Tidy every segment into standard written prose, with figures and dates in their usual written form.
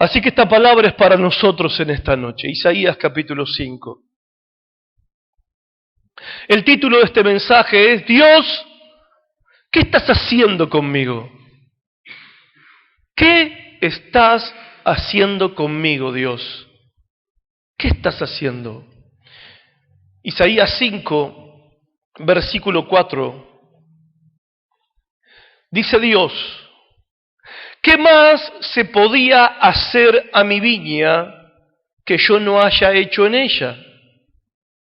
Así que esta palabra es para nosotros en esta noche. Isaías capítulo 5. El título de este mensaje es: Dios, ¿qué estás haciendo conmigo? ¿Qué estás haciendo conmigo, Dios? ¿Qué estás haciendo? Isaías 5, versículo 4. Dice Dios: ¿qué más se podía hacer a mi viña que yo no haya hecho en ella?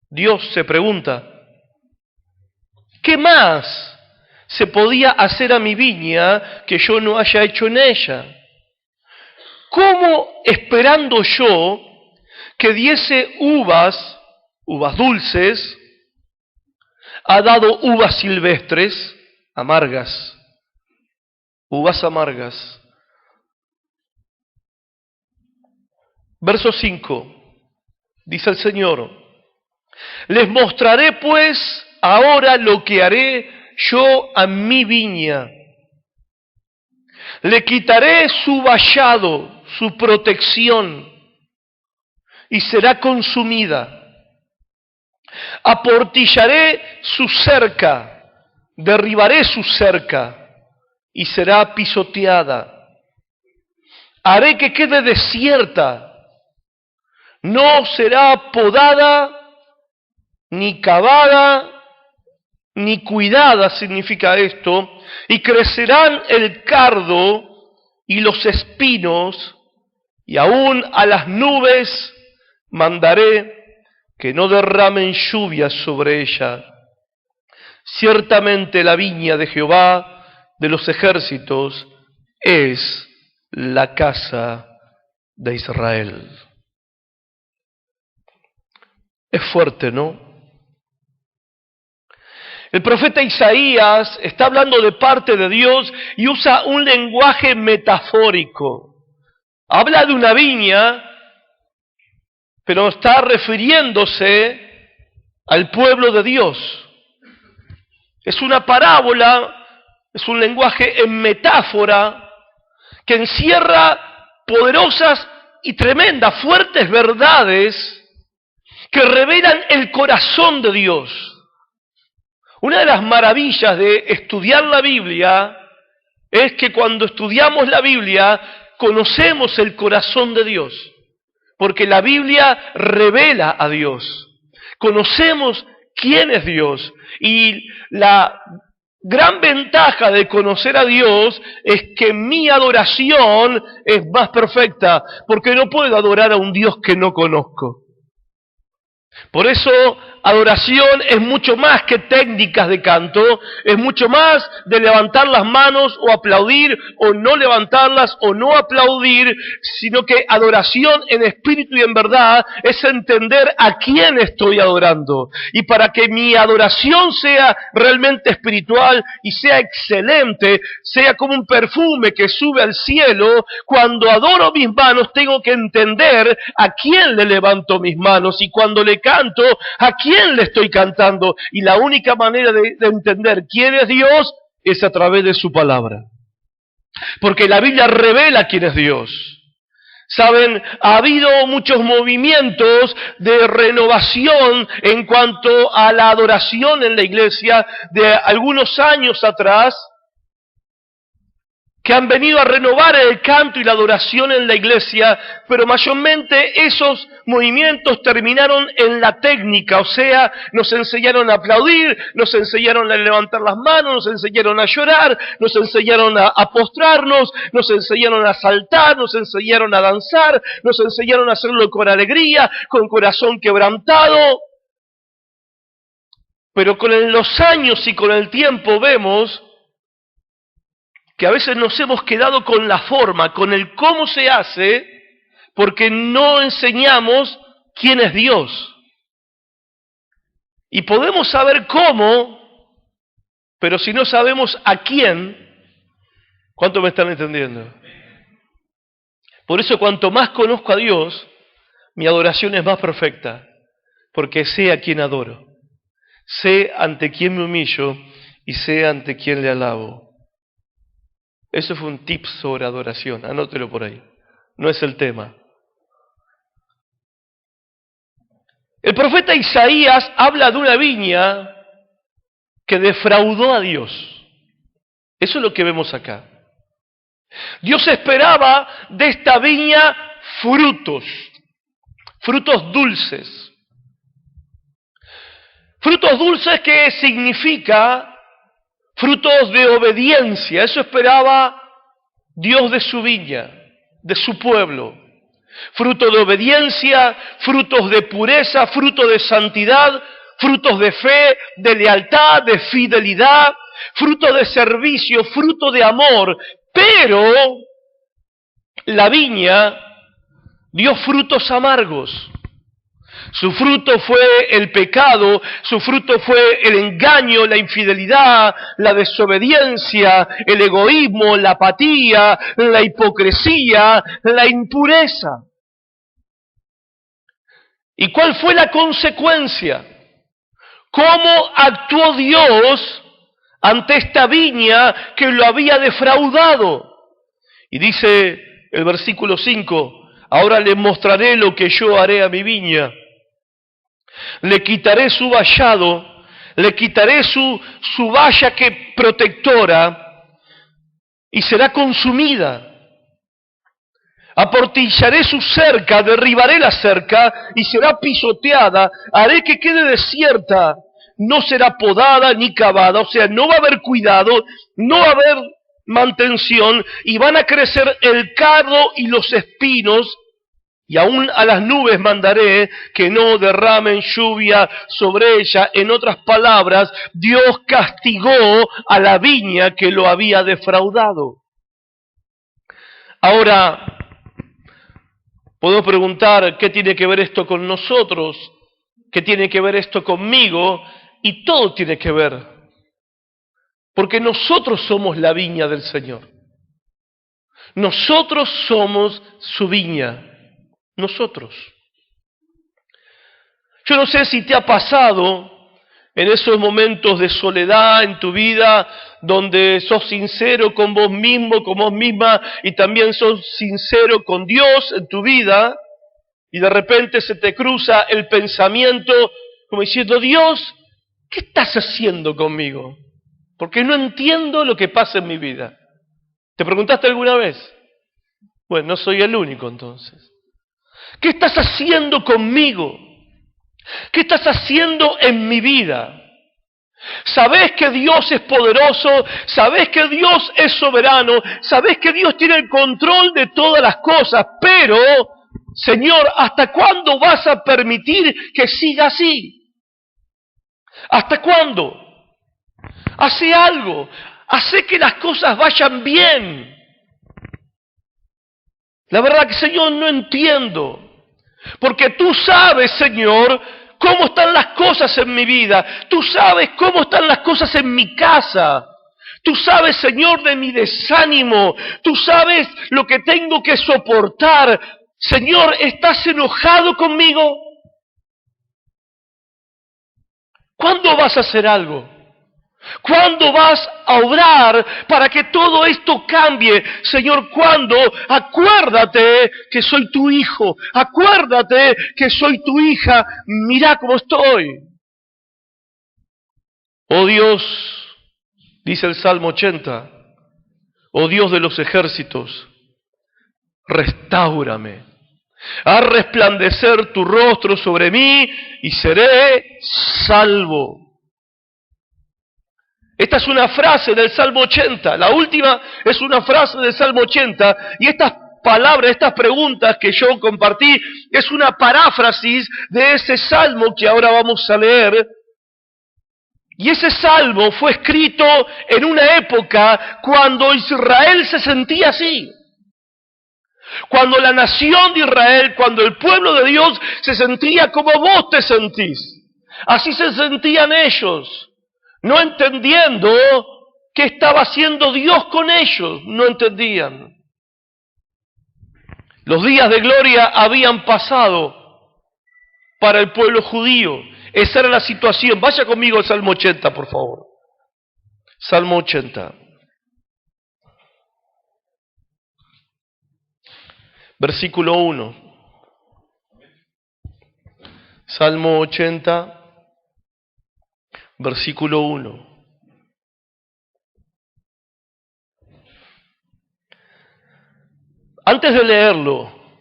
Dios se pregunta: ¿qué más se podía hacer a mi viña que yo no haya hecho en ella? ¿Cómo esperando yo que diese uvas dulces, ha dado uvas silvestres amargas? Uvas amargas. Verso 5, dice el Señor: les mostraré pues ahora lo que haré yo a mi viña. Le quitaré su vallado, su protección, y será consumida. Aportillaré su cerca, derribaré su cerca, y será pisoteada. Haré que quede desierta, no será podada, ni cavada, ni cuidada, significa esto, y crecerán el cardo y los espinos, y aún a las nubes mandaré que no derramen lluvias sobre ella. Ciertamente la viña de Jehová de los ejércitos es la casa de Israel. Es fuerte, ¿no? El profeta Isaías está hablando de parte de Dios y usa un lenguaje metafórico. Habla de una viña, pero está refiriéndose al pueblo de Dios. Es una parábola, es un lenguaje en metáfora que encierra poderosas y tremendas, fuertes verdades que revelan el corazón de Dios. Una de las maravillas de estudiar la Biblia es que cuando estudiamos la Biblia conocemos el corazón de Dios, porque la Biblia revela a Dios. Conocemos quién es Dios, y la gran ventaja de conocer a Dios es que mi adoración es más perfecta, porque no puedo adorar a un Dios que no conozco. Por eso, adoración es mucho más que técnicas de canto, es mucho más de levantar las manos o aplaudir o no levantarlas o no aplaudir, sino que adoración en espíritu y en verdad es entender a quién estoy adorando. Y para que mi adoración sea realmente espiritual y sea excelente, sea como un perfume que sube al cielo, cuando adoro mis manos tengo que entender a quién le levanto mis manos, y cuando le canto, ¿a quién le estoy cantando? Y la única manera de entender quién es Dios es a través de su palabra. Porque la Biblia revela quién es Dios. Saben, ha habido muchos movimientos de renovación en cuanto a la adoración en la iglesia de algunos años atrás, que han venido a renovar el canto y la adoración en la iglesia, pero mayormente esos movimientos terminaron en la técnica, o sea, nos enseñaron a aplaudir, nos enseñaron a levantar las manos, nos enseñaron a llorar, nos enseñaron a postrarnos, nos enseñaron a saltar, nos enseñaron a danzar, nos enseñaron a hacerlo con alegría, con corazón quebrantado. Pero con los años y con el tiempo vemos que a veces nos hemos quedado con la forma, con el cómo se hace, porque no enseñamos quién es Dios. Y podemos saber cómo, pero si no sabemos a quién, ¿cuánto me están entendiendo? Por eso cuanto más conozco a Dios, mi adoración es más perfecta, porque sé a quién adoro, sé ante quién me humillo y sé ante quién le alabo. Eso fue un tip sobre adoración, anótelo por ahí. no es el tema. El profeta Isaías habla de una viña que defraudó a Dios. Eso es lo que vemos acá. Dios esperaba de esta viña frutos dulces. Frutos dulces que significa frutos de obediencia. Eso esperaba Dios de su viña, de su pueblo. Fruto de obediencia, frutos de pureza, fruto de santidad, frutos de fe, de lealtad, de fidelidad, fruto de servicio, fruto de amor. Pero la viña dio frutos amargos. Su fruto fue el pecado, su fruto fue el engaño, la infidelidad, la desobediencia, el egoísmo, la apatía, la hipocresía, la impureza. ¿Y cuál fue la consecuencia? ¿Cómo actuó Dios ante esta viña que lo había defraudado? Y dice el versículo 5, ahora le mostraré lo que yo haré a mi viña. Le quitaré su vallado, le quitaré su valla que protectora y será consumida. Aportillaré su cerca, derribaré la cerca y será pisoteada, haré que quede desierta, no será podada ni cavada, o sea, no va a haber cuidado, no va a haber mantención y van a crecer el cardo y los espinos. Y aún a las nubes mandaré que no derramen lluvia sobre ella. En otras palabras, Dios castigó a la viña que lo había defraudado. Ahora, puedo preguntar, ¿qué tiene que ver esto con nosotros? ¿Qué tiene que ver esto conmigo? Y todo tiene que ver. Porque nosotros somos la viña del Señor. Nosotros somos su viña. Nosotros. Yo no sé si te ha pasado en esos momentos de soledad en tu vida, donde sos sincero con vos mismo, con vos misma, y también sos sincero con Dios en tu vida, y de repente se te cruza el pensamiento como diciendo, Dios, ¿qué estás haciendo conmigo? Porque no entiendo lo que pasa en mi vida. ¿Te preguntaste alguna vez? Bueno, no soy el único entonces. ¿Qué estás haciendo conmigo? ¿Qué estás haciendo en mi vida? Sabés que Dios es poderoso, sabés que Dios es soberano, sabés que Dios tiene el control de todas las cosas, pero, Señor, ¿hasta cuándo vas a permitir que siga así? ¿Hasta cuándo? Hace algo, hace que las cosas vayan bien. La verdad que, Señor, no entiendo. Porque tú sabes, Señor, cómo están las cosas en mi vida. Tú sabes cómo están las cosas en mi casa. Tú sabes, Señor, de mi desánimo. Tú sabes lo que tengo que soportar. Señor, ¿estás enojado conmigo? ¿Cuándo vas a hacer algo? ¿Cuándo vas a obrar para que todo esto cambie? Señor, ¿cuándo? Acuérdate que soy tu hijo. Acuérdate que soy tu hija. Mira cómo estoy. Oh Dios, dice el Salmo 80, oh Dios de los ejércitos, restáurame. Haz resplandecer tu rostro sobre mí y seré salvo. Esta es una frase del Salmo 80, la última es una frase del Salmo 80, y estas palabras, estas preguntas que yo compartí, es una paráfrasis de ese Salmo que ahora vamos a leer. Y ese Salmo fue escrito en una época cuando Israel se sentía así. Cuando la nación de Israel, cuando el pueblo de Dios se sentía como vos te sentís. Así se sentían ellos. No entendiendo qué estaba haciendo Dios con ellos, no entendían. Los días de gloria habían pasado para el pueblo judío. Esa era la situación. Vaya conmigo al Salmo 80, por favor. Salmo 80. versículo 1. Salmo 80, versículo 1. Antes de leerlo,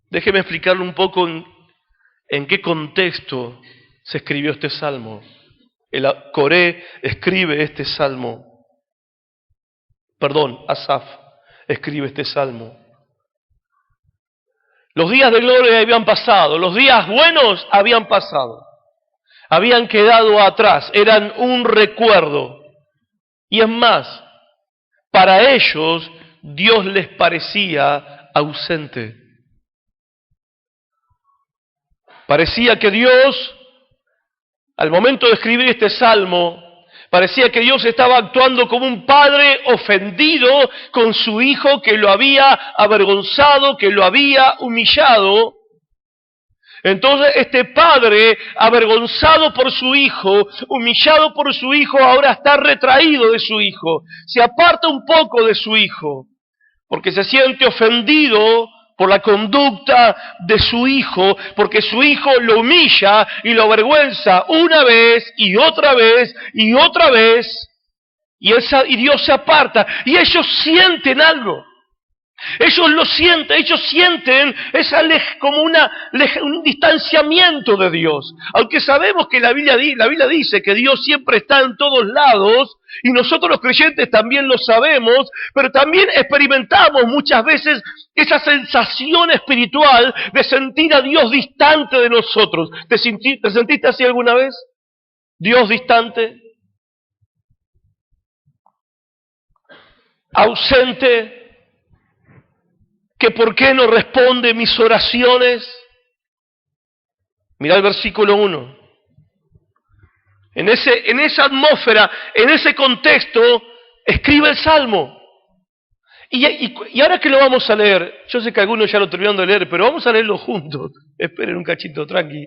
déjeme explicarle un poco en qué contexto se escribió este salmo. El Coré escribe este salmo. Asaf escribe este salmo. Los días de gloria habían pasado, los días buenos habían pasado, habían quedado atrás, eran un recuerdo. Y es más, para ellos Dios les parecía ausente. Parecía que Dios, al momento de escribir este salmo, parecía que Dios estaba actuando como un padre ofendido con su hijo que lo había avergonzado, que lo había humillado. Entonces este padre, avergonzado por su hijo, humillado por su hijo, ahora está retraído de su hijo. Se aparta un poco de su hijo, porque se siente ofendido por la conducta de su hijo, porque su hijo lo humilla y lo avergüenza una vez y otra vez y otra vez, y Dios se aparta, y ellos sienten algo. Ellos lo sienten, ellos sienten como un distanciamiento de Dios. Aunque sabemos que la Biblia dice que Dios siempre está en todos lados, y nosotros los creyentes también lo sabemos, pero también experimentamos muchas veces esa sensación espiritual de sentir a Dios distante de nosotros. ¿Te sentiste así alguna vez? ¿Dios distante? ¿Ausente? ¿Que por qué no responde mis oraciones? Mirá el versículo 1. En esa atmósfera, en ese contexto, escribe el Salmo. Y ahora que lo vamos a leer, yo sé que algunos ya lo terminaron de leer, pero vamos a leerlo juntos. Esperen un cachito, tranqui.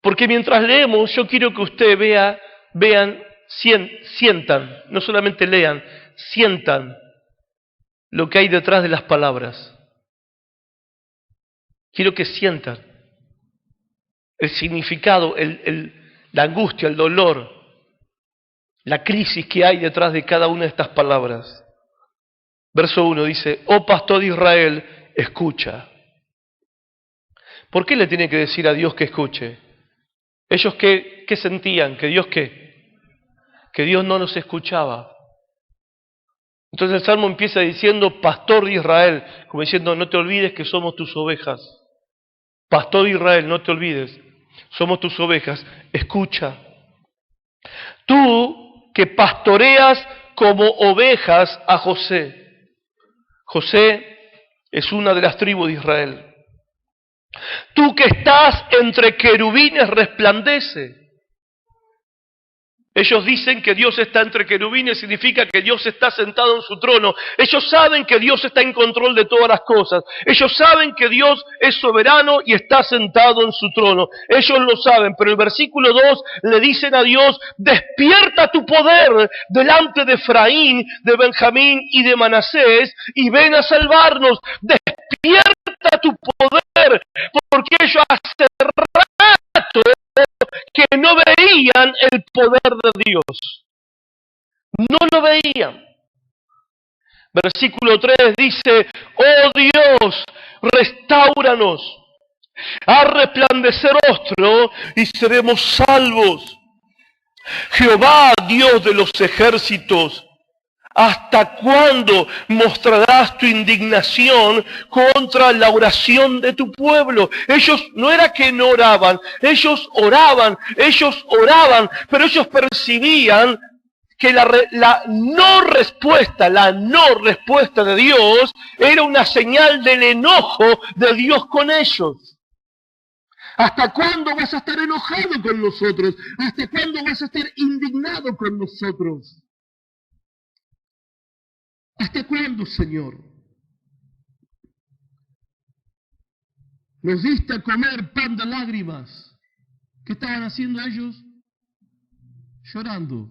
Porque mientras leemos, yo quiero que ustedes sientan, no solamente lean, sientan lo que hay detrás de las palabras. Quiero que sientan el significado, la angustia, el dolor, la crisis que hay detrás de cada una de estas palabras. Verso 1 dice: oh pastor de Israel, escucha. ¿Por qué le tiene que decir a Dios que escuche? ¿Ellos qué sentían? ¿Que Dios qué? Que Dios no los escuchaba. Entonces el Salmo empieza diciendo: pastor de Israel, como diciendo, no te olvides que somos tus ovejas. Pastor de Israel, no te olvides, somos tus ovejas, escucha. Tú que pastoreas como ovejas a José. José es una de las tribus de Israel. Tú que estás entre querubines, resplandece. Ellos dicen que Dios está entre querubines, significa que Dios está sentado en su trono. Ellos saben que Dios está en control de todas las cosas. Ellos saben que Dios es soberano y está sentado en su trono. Ellos lo saben, pero el versículo 2 le dicen a Dios: despierta tu poder delante de Efraín, de Benjamín y de Manasés, y ven a salvarnos. Despierta tu poder, porque ellos hace rato que no veían el poder de Dios. No lo veían. Versículo 3 dice: oh Dios, restáuranos, haz resplandecer rostro y seremos salvos. Jehová, Dios de los ejércitos, ¿hasta cuándo mostrarás tu indignación contra la oración de tu pueblo? Ellos no era que no oraban, ellos oraban, pero ellos percibían que la no respuesta de Dios era una señal del enojo de Dios con ellos. ¿Hasta cuándo vas a estar enojado con nosotros? ¿Hasta cuándo vas a estar indignado con nosotros? ¿Hasta cuándo, Señor? Nos diste a comer pan de lágrimas. ¿Qué estaban haciendo ellos? Llorando.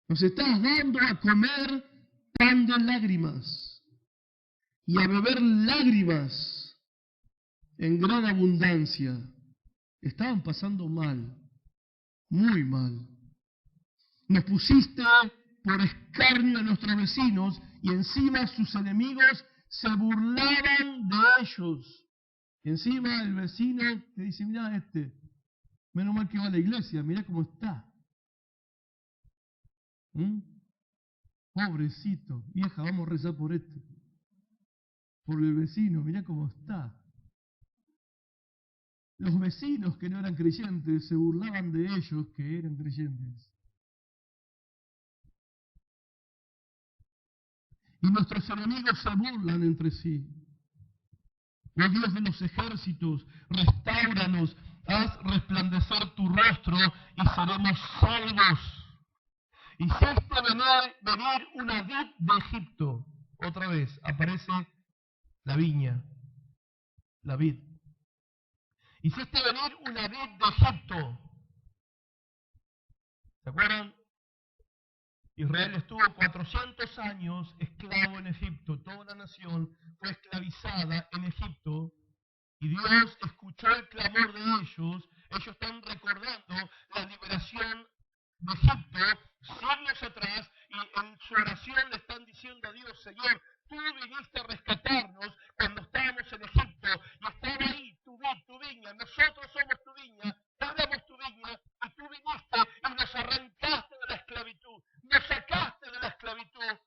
Nos estás dando a comer pan de lágrimas y a beber lágrimas en gran abundancia. Estaban pasando mal, muy mal. Nos pusiste por escarnio a nuestros vecinos y encima sus enemigos se burlaban de ellos. Y encima el vecino te dice, mirá menos mal que va a la iglesia, mirá cómo está. Pobrecito, vieja, vamos a rezar por por el vecino, mirá cómo está. Los vecinos que no eran creyentes se burlaban de ellos que eran creyentes. Y nuestros enemigos se burlan entre sí. Oh Dios de los ejércitos, restáuranos, haz resplandecer tu rostro y seremos salvos. Hiciste venir una vid de Egipto. Otra vez aparece la viña, la vid. Hiciste venir una vid de Egipto. ¿Se acuerdan? Israel estuvo 400 años esclavo en Egipto. Toda la nación fue esclavizada en Egipto. Y Dios escuchó el clamor de ellos. Ellos están recordando la liberación de Egipto siglos atrás. Y en su oración le están diciendo a Dios, Señor, tú viniste a rescatarnos cuando estábamos en Egipto. Y estaba ahí tu viña. Nosotros somos tu viña. Éramos tu viña. Y tú viniste y nos arrancaste de la esclavitud. Nos sacaste de la esclavitud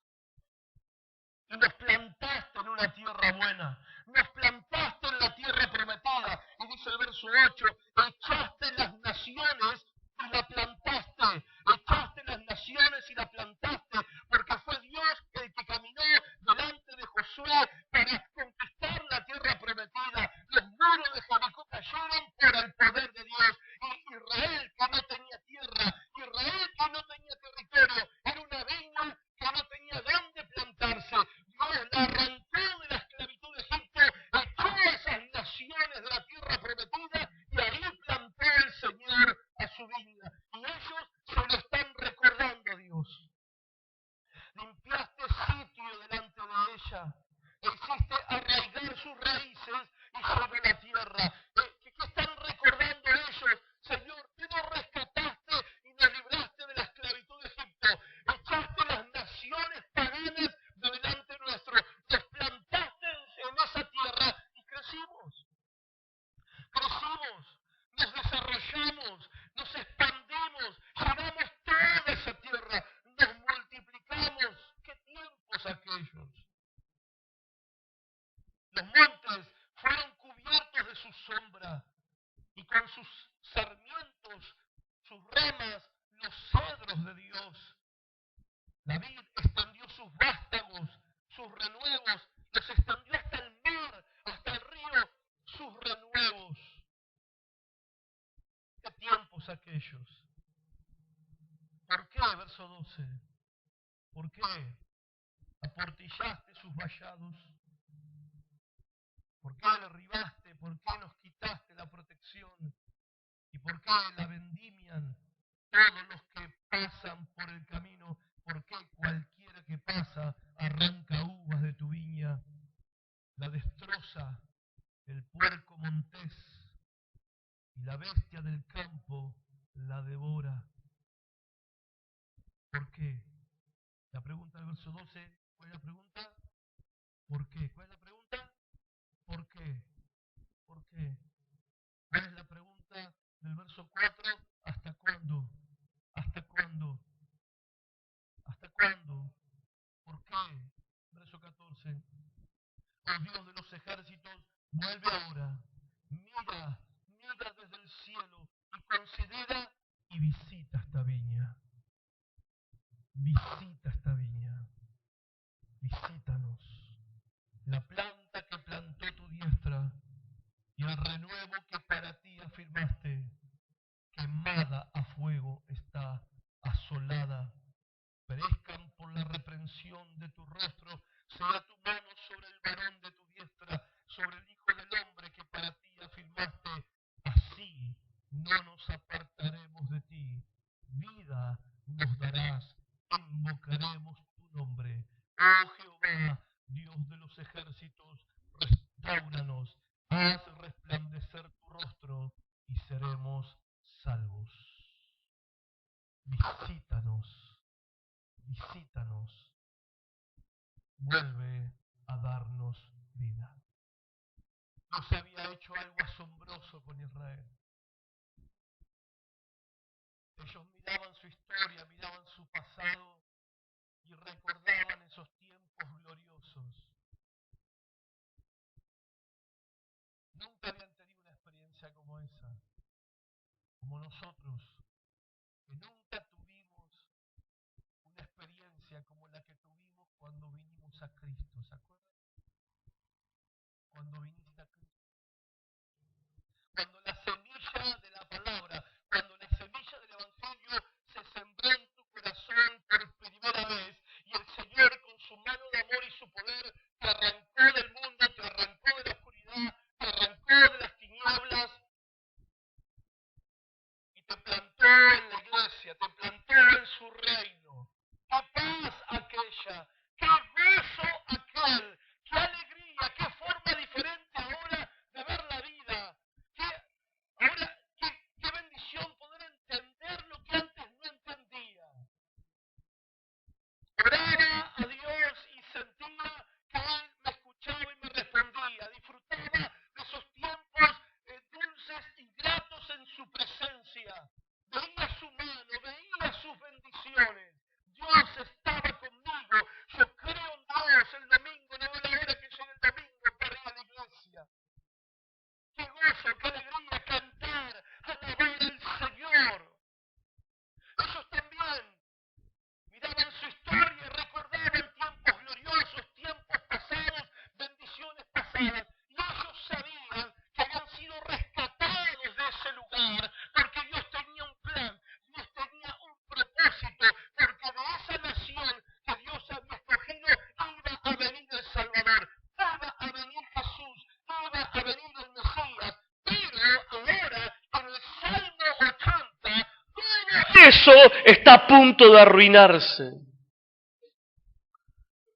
y nos plantaste en una tierra buena. Nos plantaste en la tierra prometida. Y dice el verso 8, echaste las naciones y la plantaste. Echaste las naciones y la plantaste, porque fue Dios el que caminó delante de Josué para conquistar la tierra prometida. Los muros de Jericó cayeron por el poder de Dios. Y Israel, que no tenía tierra, Israel que no tenía territorio, era una viña que no tenía dónde plantarse. Dios la arrancó de la esclavitud de Egipto, echó a esas naciones de la tierra prometida y ahí plantó el Señor a su viña. Y ellos se lo están recordando, Dios. Limpiaste sitio delante de ella, hiciste arraigar sus raíces y sobre la tierra. ¿Qué están recordando ellos? Señor, tú nos rescataste y nos libraste de la esclavitud de Egipto. Echaste las naciones paganas de delante nuestro. Nos plantaste en esa tierra y crecimos. Crecimos, nos desarrollamos, nos expandimos, llenamos toda esa tierra, nos multiplicamos. ¿Qué tiempos aquellos? Los montes fueron cubiertos de su sombra y con sus sarmientos, sus ramas, los cedros de Dios. La vid extendió sus vástagos, sus renuevos, los extendió hasta el mar, hasta el río, sus renuevos. ¿Qué tiempos aquellos? ¿Por qué? Verso 12. ¿Por qué aportillaste sus vallados? ¿Por qué derribaste? ¿Por qué nos quitaste la protección? ¿Y por qué la vendimian todos los que pasan por el camino? ¿Por qué cualquiera que pasa arranca uvas de tu viña? La destroza el puerco montés y la bestia del campo la devora. ¿Por qué? La pregunta del verso 12, ¿cuál es la pregunta? ¿Por qué? ¿Cuál es la pregunta? ¿Por qué? ¿Por qué? ¿Cuál es la pregunta del verso 4? ¿Hasta cuándo? ¿Hasta cuándo? ¿Hasta cuándo? ¿Por qué? Verso 14. Oh Dios de los ejércitos, vuelve ahora. Mira desde el cielo y considera y visita esta viña. Visita esta viña. Visítanos. La planta que plantó tu diestra y el renuevo que para ti afirmaste, quemada a fuego está, asolada. Perezcan por la reprensión de tu rostro, sea tu mano sobre el varón de tu diestra, sobre el hijo del hombre que para ti afirmaste. Así no nos apartaremos de ti. Vida nos darás, invocaremos tu nombre. Oh Jehová, Dios de los ejércitos, restáuranos, haz resplandecer tu rostro y seremos salvos. Visítanos, visítanos, vuelve a darnos vida. Dios había hecho algo asombroso con Israel. Ellos miraban su historia, miraban su pasado y recordaban esos tiempos gloriosos. Nunca habían tenido una experiencia como esa, como nosotros, que nunca tuvimos una experiencia como la que tuvimos cuando vinimos a Cristo. ¿Se acuerdan? Cuando viniste a Cristo. Cuando la semilla de la palabra, cuando la semilla del Evangelio se sembró en tu corazón por primera vez y el Señor con su mano de amor y su poder te arrancó del mundo, te arrancó de la oscuridad, te arrancó de las tinieblas y te plantó en la iglesia, te plantó en su reino. ¡Qué paz aquella! ¡Qué gozo aquel! ¡Qué alegría! ¡Qué forma diferente ahora de ver la vida! ¡Qué bendición poder entender lo que antes no entendía! Oraba a Dios y sentía que Él me escuchaba y me respondía. Disfrutaba de esos tiempos dulces y gratos en su presencia. Veía su mano, veía sus bendiciones. Dios estaba conmigo. Yo creo en Dios. El domingo, no veo la hora que llegue el domingo para ir a la iglesia. ¡Qué gozo, qué alegría cantar, alabar al Señor! Ellos también miraban su historia y recordaban tiempos gloriosos, tiempos pasados, bendiciones pasadas. Y ellos sabían que habían sido rescatados de ese lugar, porque Dios tenía un plan, Dios tenía un propósito, porque de esa nación que Dios había escogido iba a venir el Salvador, iba a venir Jesús, iba a venir el Mesías. Pero ahora, en el Salmo 80, todo eso está a punto de arruinarse.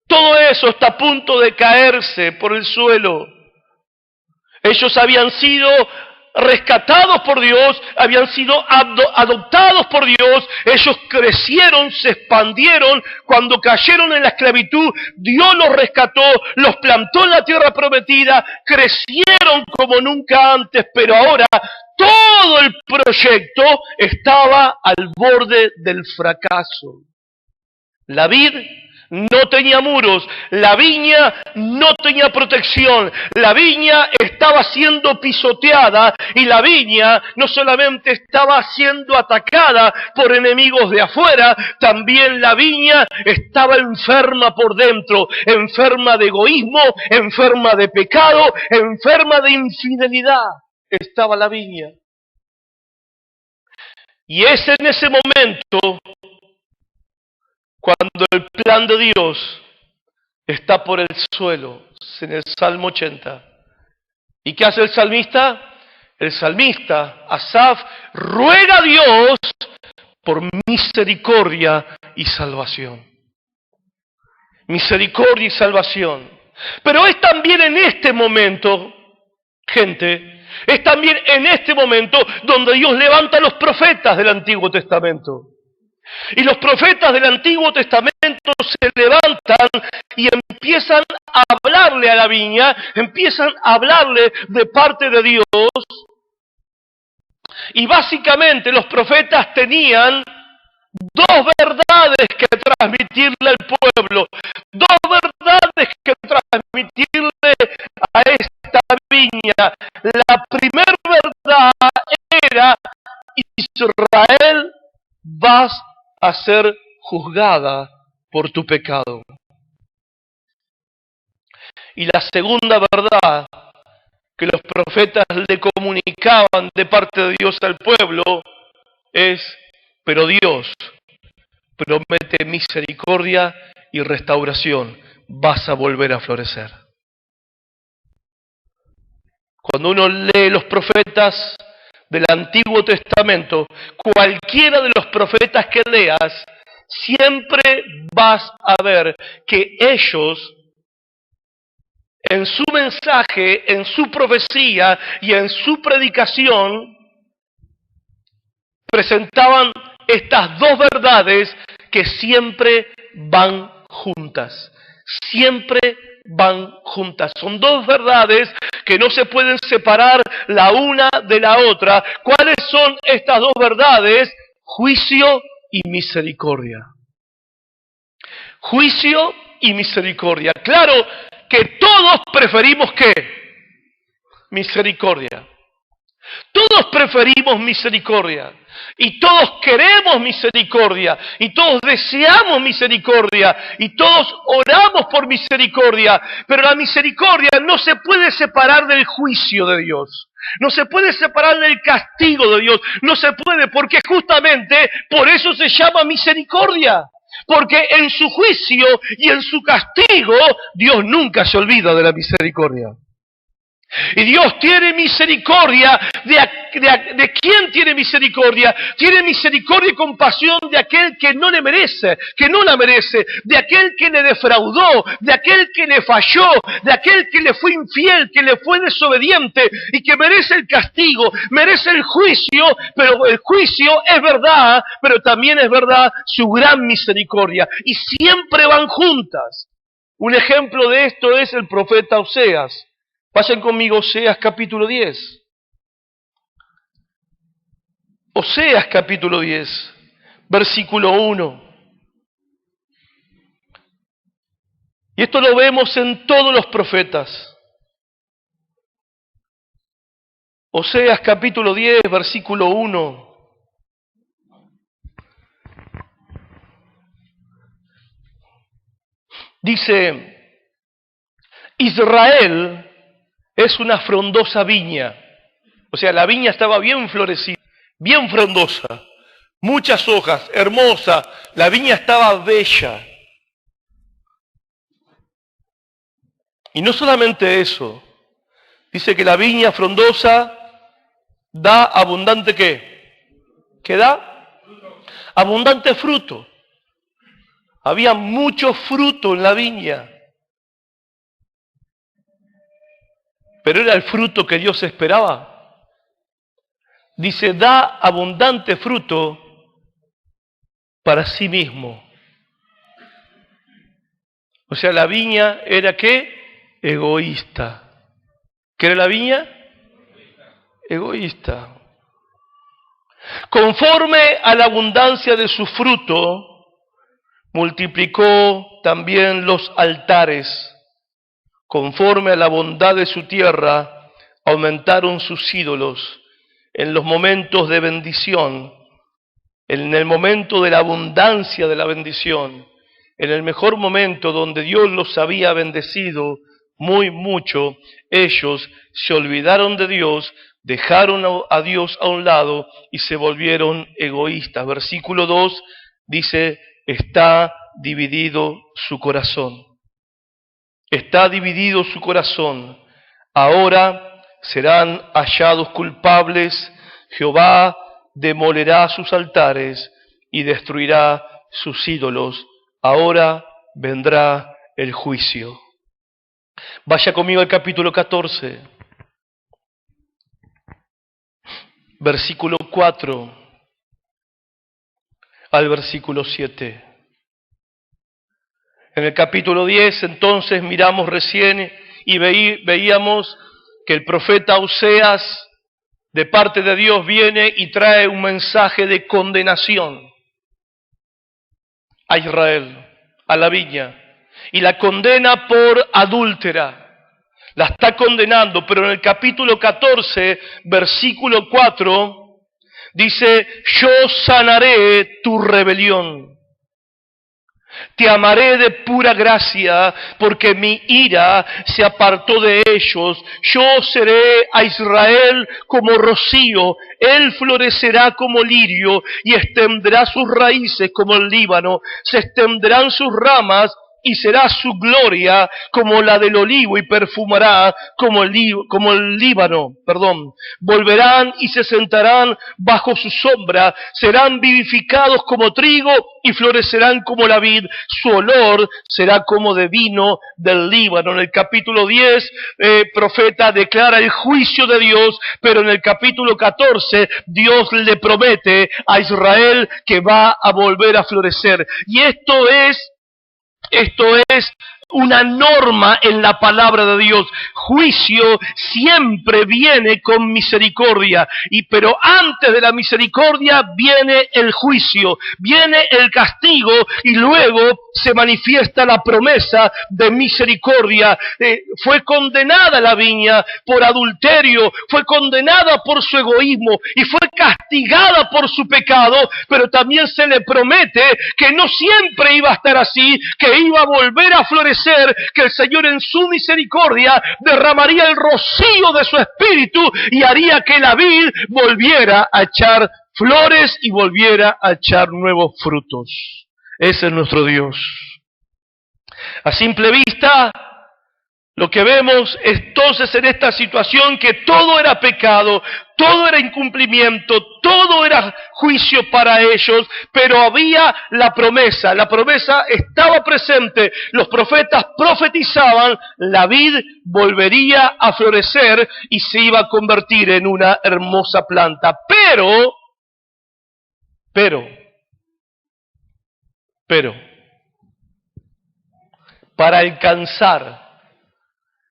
Todo eso está a punto de caerse por el suelo. Ellos habían sido rescatados por Dios, habían sido adoptados por Dios, ellos crecieron, se expandieron, cuando cayeron en la esclavitud, Dios los rescató, los plantó en la tierra prometida, crecieron como nunca antes, pero ahora todo el proyecto estaba al borde del fracaso. La vid no tenía muros, la viña no tenía protección, la viña estaba siendo pisoteada y la viña no solamente estaba siendo atacada por enemigos de afuera, también la viña estaba enferma por dentro, enferma de egoísmo, enferma de pecado, enferma de infidelidad. Estaba la viña. Y es en ese momento cuando el plan de Dios está por el suelo, en el Salmo 80. ¿Y qué hace el salmista? El salmista, Asaf, ruega a Dios por misericordia y salvación. Misericordia y salvación. Pero es también en este momento, gente, es también en este momento donde Dios levanta a los profetas del Antiguo Testamento. Y los profetas del Antiguo Testamento se levantan y empiezan a hablarle a la viña, empiezan a hablarle de parte de Dios. Y básicamente los profetas tenían dos verdades que transmitirle al pueblo, dos verdades que transmitirle a esta viña. La primera verdad era: Israel, vas a ser juzgada por tu pecado. Y la segunda verdad que los profetas le comunicaban de parte de Dios al pueblo es: pero Dios promete misericordia y restauración, vas a volver a florecer. Cuando uno lee los profetas del Antiguo Testamento, cualquiera de los profetas que leas, siempre vas a ver que ellos, en su mensaje, en su profecía y en su predicación, presentaban estas dos verdades que siempre van juntas. Siempre van juntas. Son dos verdades que no se pueden separar la una de la otra. ¿Cuáles son estas dos verdades? Juicio y misericordia. Juicio y misericordia. Claro que todos preferimos ¿qué? Misericordia. Todos preferimos misericordia. Y todos queremos misericordia. Y todos deseamos misericordia. Y todos oramos por misericordia. Pero la misericordia no se puede separar del juicio de Dios. No se puede separar del castigo de Dios. No se puede, porque justamente por eso se llama misericordia. Porque en su juicio y en su castigo, Dios nunca se olvida de la misericordia. Y Dios tiene misericordia de quién tiene misericordia. Tiene misericordia y compasión de aquel que no le merece, que no la merece, de aquel que le defraudó, de aquel que le falló, de aquel que le fue infiel, que le fue desobediente y que merece el castigo, merece el juicio, pero el juicio es verdad, pero también es verdad su gran misericordia. Y siempre van juntas. Un ejemplo de esto es el profeta Oseas. Pasen conmigo Oseas capítulo 10. Oseas capítulo 10, versículo 1. Y esto lo vemos en todos los profetas. Oseas capítulo 10, versículo 1. Dice, Israel es una frondosa viña. O sea, la viña estaba bien florecida, bien frondosa, muchas hojas, hermosa. La viña estaba bella. Y no solamente eso, dice que la viña frondosa da abundante ¿qué? ¿Qué da? Abundante fruto. Había mucho fruto en la viña. Pero era el fruto que Dios esperaba. Dice, da abundante fruto para sí mismo. O sea, la viña era ¿qué? Egoísta. ¿Qué era la viña? Egoísta. Conforme a la abundancia de su fruto, multiplicó también los altares. Conforme a la bondad de su tierra, aumentaron sus ídolos. En los momentos de bendición, en el momento de la abundancia de la bendición, en el mejor momento donde Dios los había bendecido muy mucho, ellos se olvidaron de Dios, dejaron a Dios a un lado y se volvieron egoístas. Versículo 2 dice, está dividido su corazón. Está dividido su corazón. Ahora serán hallados culpables. Jehová demolerá sus altares y destruirá sus ídolos. Ahora vendrá el juicio. Vaya conmigo al capítulo 14, versículo 4 al versículo 7. En el capítulo 10, entonces, miramos recién y veíamos que el profeta Oseas, de parte de Dios, viene y trae un mensaje de condenación a Israel, a la viña, y la condena por adúltera. La está condenando, pero en el capítulo 14, versículo 4, dice, yo sanaré tu rebelión. Te amaré de pura gracia, porque mi ira se apartó de ellos. Yo seré a Israel como rocío, él florecerá como lirio y extenderá sus raíces como el Líbano. Se extenderán sus ramas y será su gloria como la del olivo y perfumará como el Líbano. Volverán y se sentarán bajo su sombra, serán vivificados como trigo y florecerán como la vid. Su olor será como de vino del Líbano. En el capítulo 10, profeta declara el juicio de Dios, pero en el capítulo 14, Dios le promete a Israel que va a volver a florecer. Y esto es una norma en la palabra de Dios. Juicio siempre viene con misericordia, pero antes de la misericordia viene el juicio, viene el castigo y luego se manifiesta la promesa de misericordia. Fue condenada la viña por adulterio, fue condenada por su egoísmo y fue castigada por su pecado, pero también se le promete que no siempre iba a estar así, que iba a volver a florecer, que el Señor en su misericordia derramaría el rocío de su espíritu y haría que la vid volviera a echar flores y volviera a echar nuevos frutos. Ese es nuestro Dios. A simple vista, lo que vemos entonces en esta situación que todo era pecado, todo era incumplimiento, todo era juicio para ellos, pero había la promesa estaba presente, los profetas profetizaban, la vid volvería a florecer y se iba a convertir en una hermosa planta. Pero, para alcanzar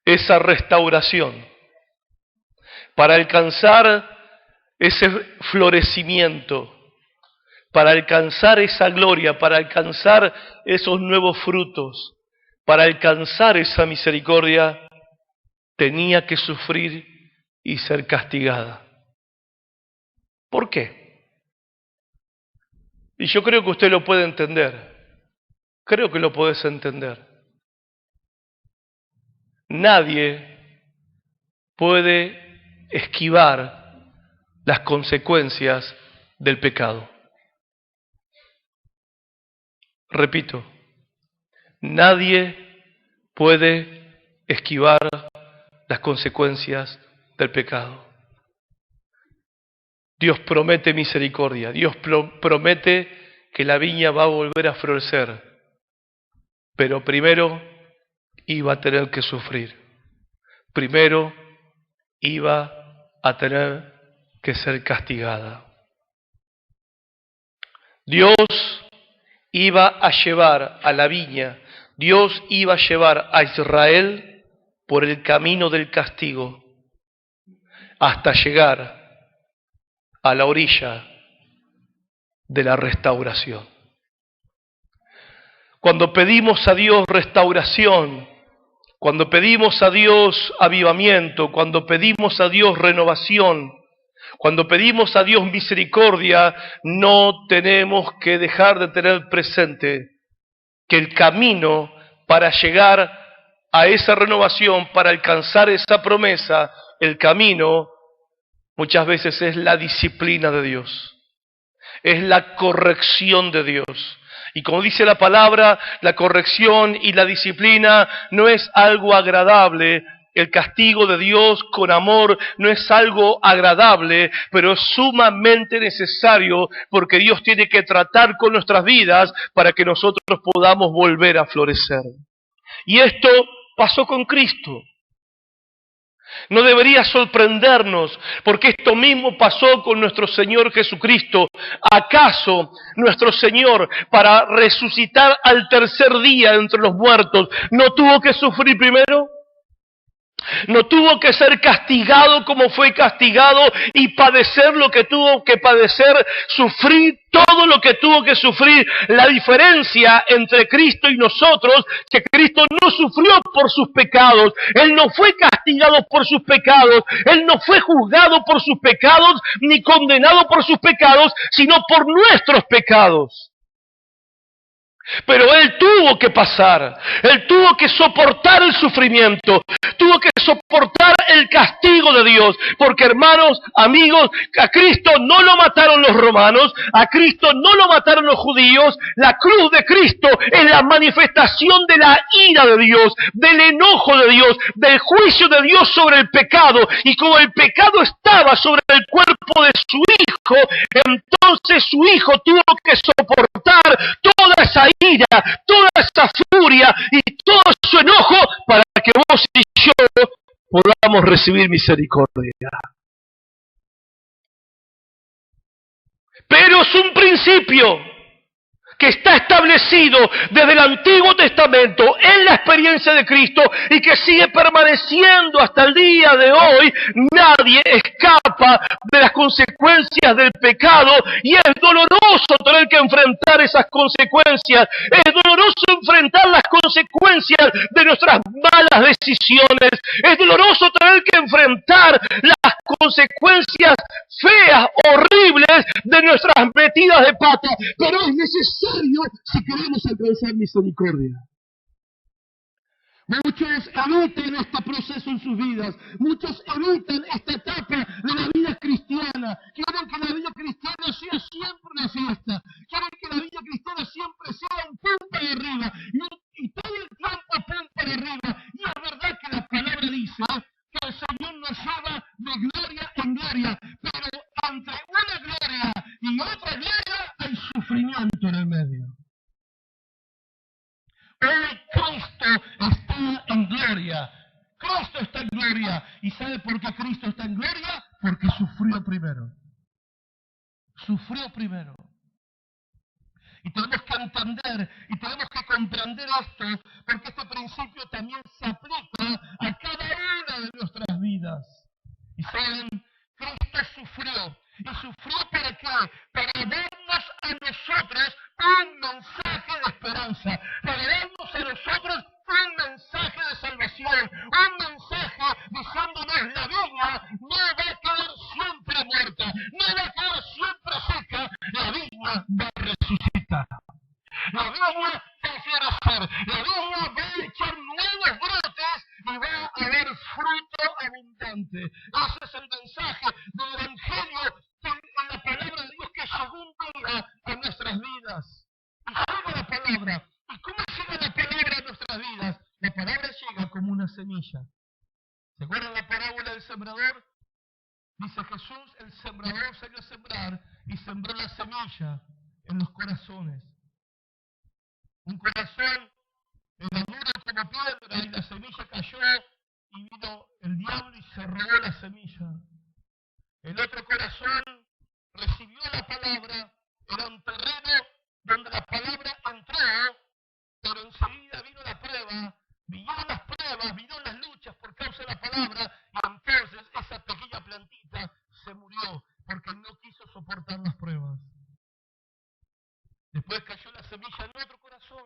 esa restauración, para alcanzar ese florecimiento, para alcanzar esa gloria, para alcanzar esos nuevos frutos, para alcanzar esa misericordia, tenía que sufrir y ser castigada. ¿Por qué? Y yo creo que usted lo puede entender. Creo que lo puedes entender. Nadie puede esquivar las consecuencias del pecado. Repito, nadie puede esquivar las consecuencias del pecado. Dios promete misericordia, Dios promete que la viña va a volver a florecer, pero primero iba a tener que sufrir. Primero iba a tener que ser castigada. Dios iba a llevar a la viña, Dios iba a llevar a Israel por el camino del castigo hasta llegar a la orilla de la restauración. Cuando pedimos a Dios restauración, cuando pedimos a Dios avivamiento, cuando pedimos a Dios renovación, cuando pedimos a Dios misericordia, no tenemos que dejar de tener presente que el camino para llegar a esa renovación, para alcanzar esa promesa, el camino muchas veces es la disciplina de Dios, es la corrección de Dios. Y como dice la palabra, la corrección y la disciplina no es algo agradable. El castigo de Dios con amor no es algo agradable, pero es sumamente necesario porque Dios tiene que tratar con nuestras vidas para que nosotros podamos volver a florecer. Y esto pasó con Cristo. No debería sorprendernos, porque esto mismo pasó con nuestro Señor Jesucristo. ¿Acaso nuestro Señor, para resucitar al tercer día entre los muertos, no tuvo que sufrir primero? ¿No tuvo que ser castigado como fue castigado y padecer lo que tuvo que padecer, sufrir todo lo que tuvo que sufrir? La diferencia entre Cristo y nosotros, que Cristo no sufrió por sus pecados, Él no fue castigado por sus pecados, Él no fue juzgado por sus pecados, ni condenado por sus pecados, sino por nuestros pecados. Pero Él tuvo que pasar, Él tuvo que soportar el sufrimiento, tuvo que soportar el castigo de Dios, porque hermanos, amigos, a Cristo no lo mataron los romanos, a Cristo no lo mataron los judíos, la cruz de Cristo es la manifestación de la ira de Dios, del enojo de Dios, del juicio de Dios sobre el pecado, y como el pecado estaba sobre el cuerpo de su Hijo, entonces su Hijo tuvo que soportar toda esa ira, toda esa furia y todo su enojo para que vos y yo podamos recibir misericordia. Pero es un principio que está establecido desde el Antiguo Testamento en la experiencia de Cristo y que sigue permaneciendo hasta el día de hoy. Nadie escapa de las consecuencias del pecado y es doloroso tener que enfrentar esas consecuencias. Es doloroso enfrentar las consecuencias de nuestras malas decisiones. Es doloroso tener que enfrentar las consecuencias feas, horribles de nuestras metidas de pata, pero es necesario si queremos alcanzar misericordia. Muchos evitan este proceso en sus vidas, muchos evitan esta etapa de la vida cristiana, quieren que la vida cristiana sea siempre una fiesta, quieren que la vida cristiana siempre sea un punto de arriba, y todo el tiempo punto de arriba, y es verdad que la palabra dice que el Señor nos lleva de gloria en gloria, pero entre una gloria y otra gloria hay sufrimiento en el medio. Hoy Cristo está en gloria. Cristo está en gloria. ¿Y sabe por qué Cristo está en gloria? Porque sufrió primero. Sufrió primero. Y tenemos que entender y tenemos que comprender esto, porque este principio también se aplica a cada una de nuestras vidas. Y saben, Cristo sufrió. ¿Y sufrió para qué? Para darnos a nosotros un mensaje de esperanza, para darnos a nosotros un mensaje de salvación, un mensaje diciéndonos la viña no va a quedar siempre muerta, no va a quedar siempre seca, la viña va a resucitar. La viña va a florecer, la viña va a echar nuevos brotes y va a haber fruto abundante. Ese es el mensaje del Evangelio en la palabra de Dios que llegó un día a nuestras vidas. Y llega la palabra. ¿Y cómo llega la palabra a nuestras vidas? La palabra llega como una semilla. ¿Se acuerdan la parábola del sembrador? Dice Jesús, el sembrador salió a sembrar y sembró la semilla en los corazones. Un corazón era duro como piedra y la semilla cayó y vino el diablo y se robó la semilla. El otro corazón recibió la palabra, era un terreno donde la palabra entró, pero enseguida vino la prueba, vinieron las pruebas, vinieron las luchas por causa de la palabra, y entonces esa pequeña plantita se murió porque no quiso soportar las pruebas. Después cayó la semilla en otro corazón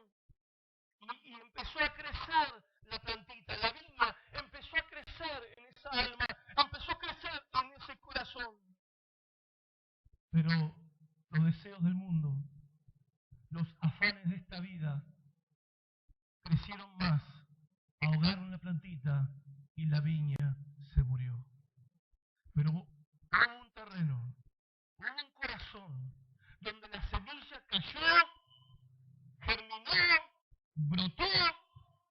y empezó a crecer la plantita, la viña empezó a crecer en esa alma, empezó a crecer en ese corazón. Pero los deseos del mundo, los afanes de esta vida, crecieron más, ahogaron la plantita y la viña se murió. Pero hubo un terreno, hubo un corazón, donde la semilla cayó, germinó, brotó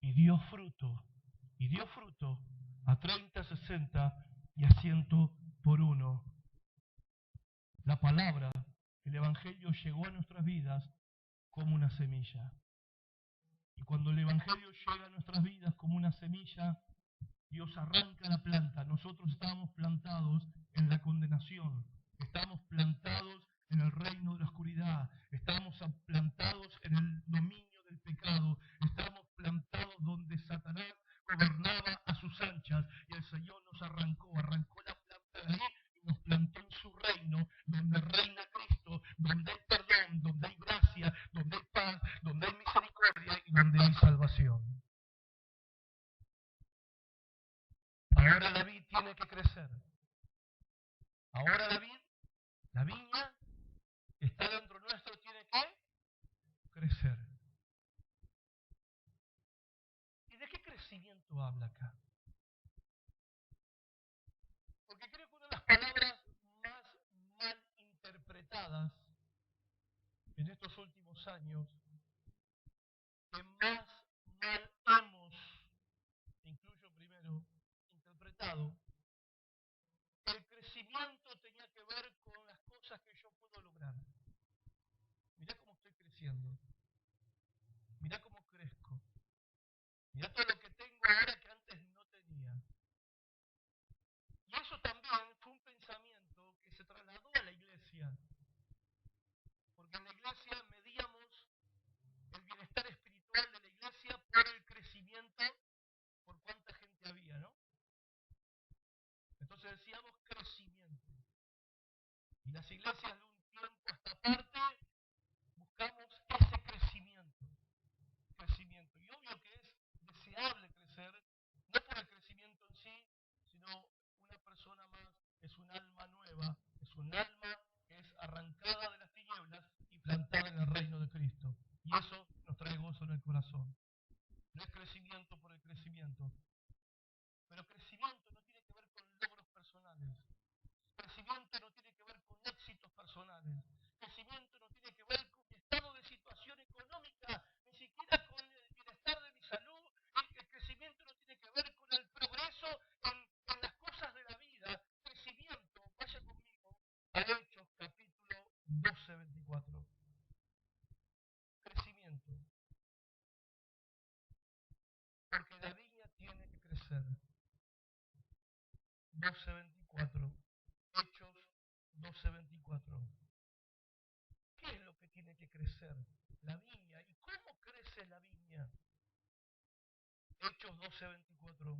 y dio fruto. Y dio fruto a 30, 60 y a 100 por uno. La palabra, el Evangelio llegó a nuestras vidas como una semilla. Y cuando el Evangelio llega a nuestras vidas como una semilla, Dios arranca la planta. Nosotros estábamos plantados en la condenación, estábamos plantados en el reino de la oscuridad, estábamos plantados en el dominio del pecado, estábamos plantados donde Satanás gobernaba a sus anchas, y el Señor nos arrancó la planta de ahí y nos plantó en su reino, donde reina Cristo, donde hay perdón, donde hay gracia, donde hay paz, donde hay misericordia y donde hay salvación. Ahora la vid tiene que crecer. Ahora la viña que está dentro nuestro tiene que crecer. crecimiento habla acá? Porque creo que una de las palabras más mal interpretadas en estos últimos años, que más mal hemos, incluyo primero, interpretado, el crecimiento tenía que ver con las cosas que yo puedo lograr. Mirá cómo estoy creciendo, mirá cómo crezco, mirá todo lo que tengo ahora que antes no tenía. Y eso también fue un pensamiento que se trasladó a la iglesia, porque en la iglesia medíamos el bienestar espiritual de la iglesia por el crecimiento, por cuánta gente había, ¿no? Entonces decíamos crecimiento. Y las iglesias de un tiempo a esta parte buscamos ese crecimiento. Y obvio que es deseable crecer, no por el crecimiento en sí, sino una persona más es un alma nueva, es un alma que es arrancada de las tinieblas y plantada en el reino de Cristo. Y eso nos trae gozo en el corazón. No es crecimiento por el crecimiento, pero crecimiento no tiene que ver con logros personales. Crecimiento no tiene que ver con éxitos personales. Crecimiento no tiene que ver con mi estado de situación económica, ni siquiera con el bienestar de mi salud. El crecimiento no tiene que ver con el progreso en las cosas de la vida. Crecimiento, vaya conmigo a Hechos capítulo 12, 24. Crecimiento. Porque la viña tiene que crecer. 12:24. Hechos 12:24. ¿Qué es lo que tiene que crecer? La viña. ¿Y cómo crece la viña? Hechos 12:24.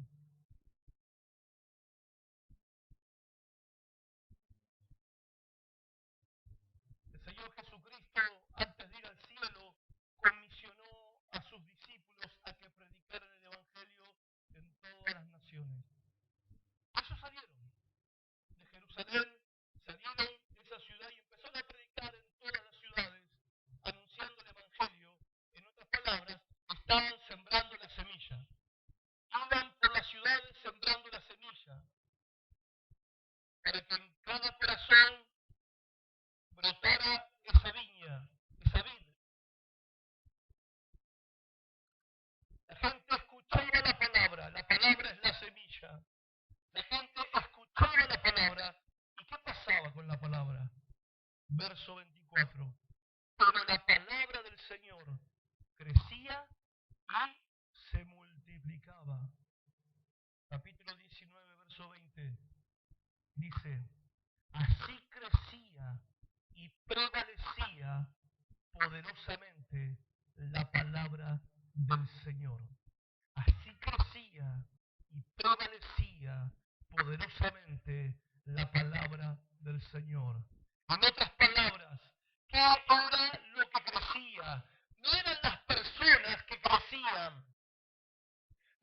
El Señor Jesucristo, antes de ir al cielo, comisionó a sus discípulos a que predicaran el Evangelio en todas las naciones. Ellos salieron de Jerusalén, salieron de esa ciudad y empezaron a predicar en todas las ciudades, anunciando el Evangelio. En otras palabras, estaban sembrando la semilla. Iban por las ciudades sembrando la semilla, para que en cada corazón brotara esa viña, esa vid. La gente escuchaba la palabra es la semilla. La gente escuchaba la palabra. ¿Y qué pasaba con la palabra? Verso 24. Pero la palabra del Señor crecía y se multiplicaba. Capítulo 19, verso 20. Dice, así crecía y prevalecía poderosamente la palabra del Señor. Así crecía y prevalecía poderosamente la palabra del Señor. En otras palabras, ¿qué era lo que crecía? No eran las personas que crecían,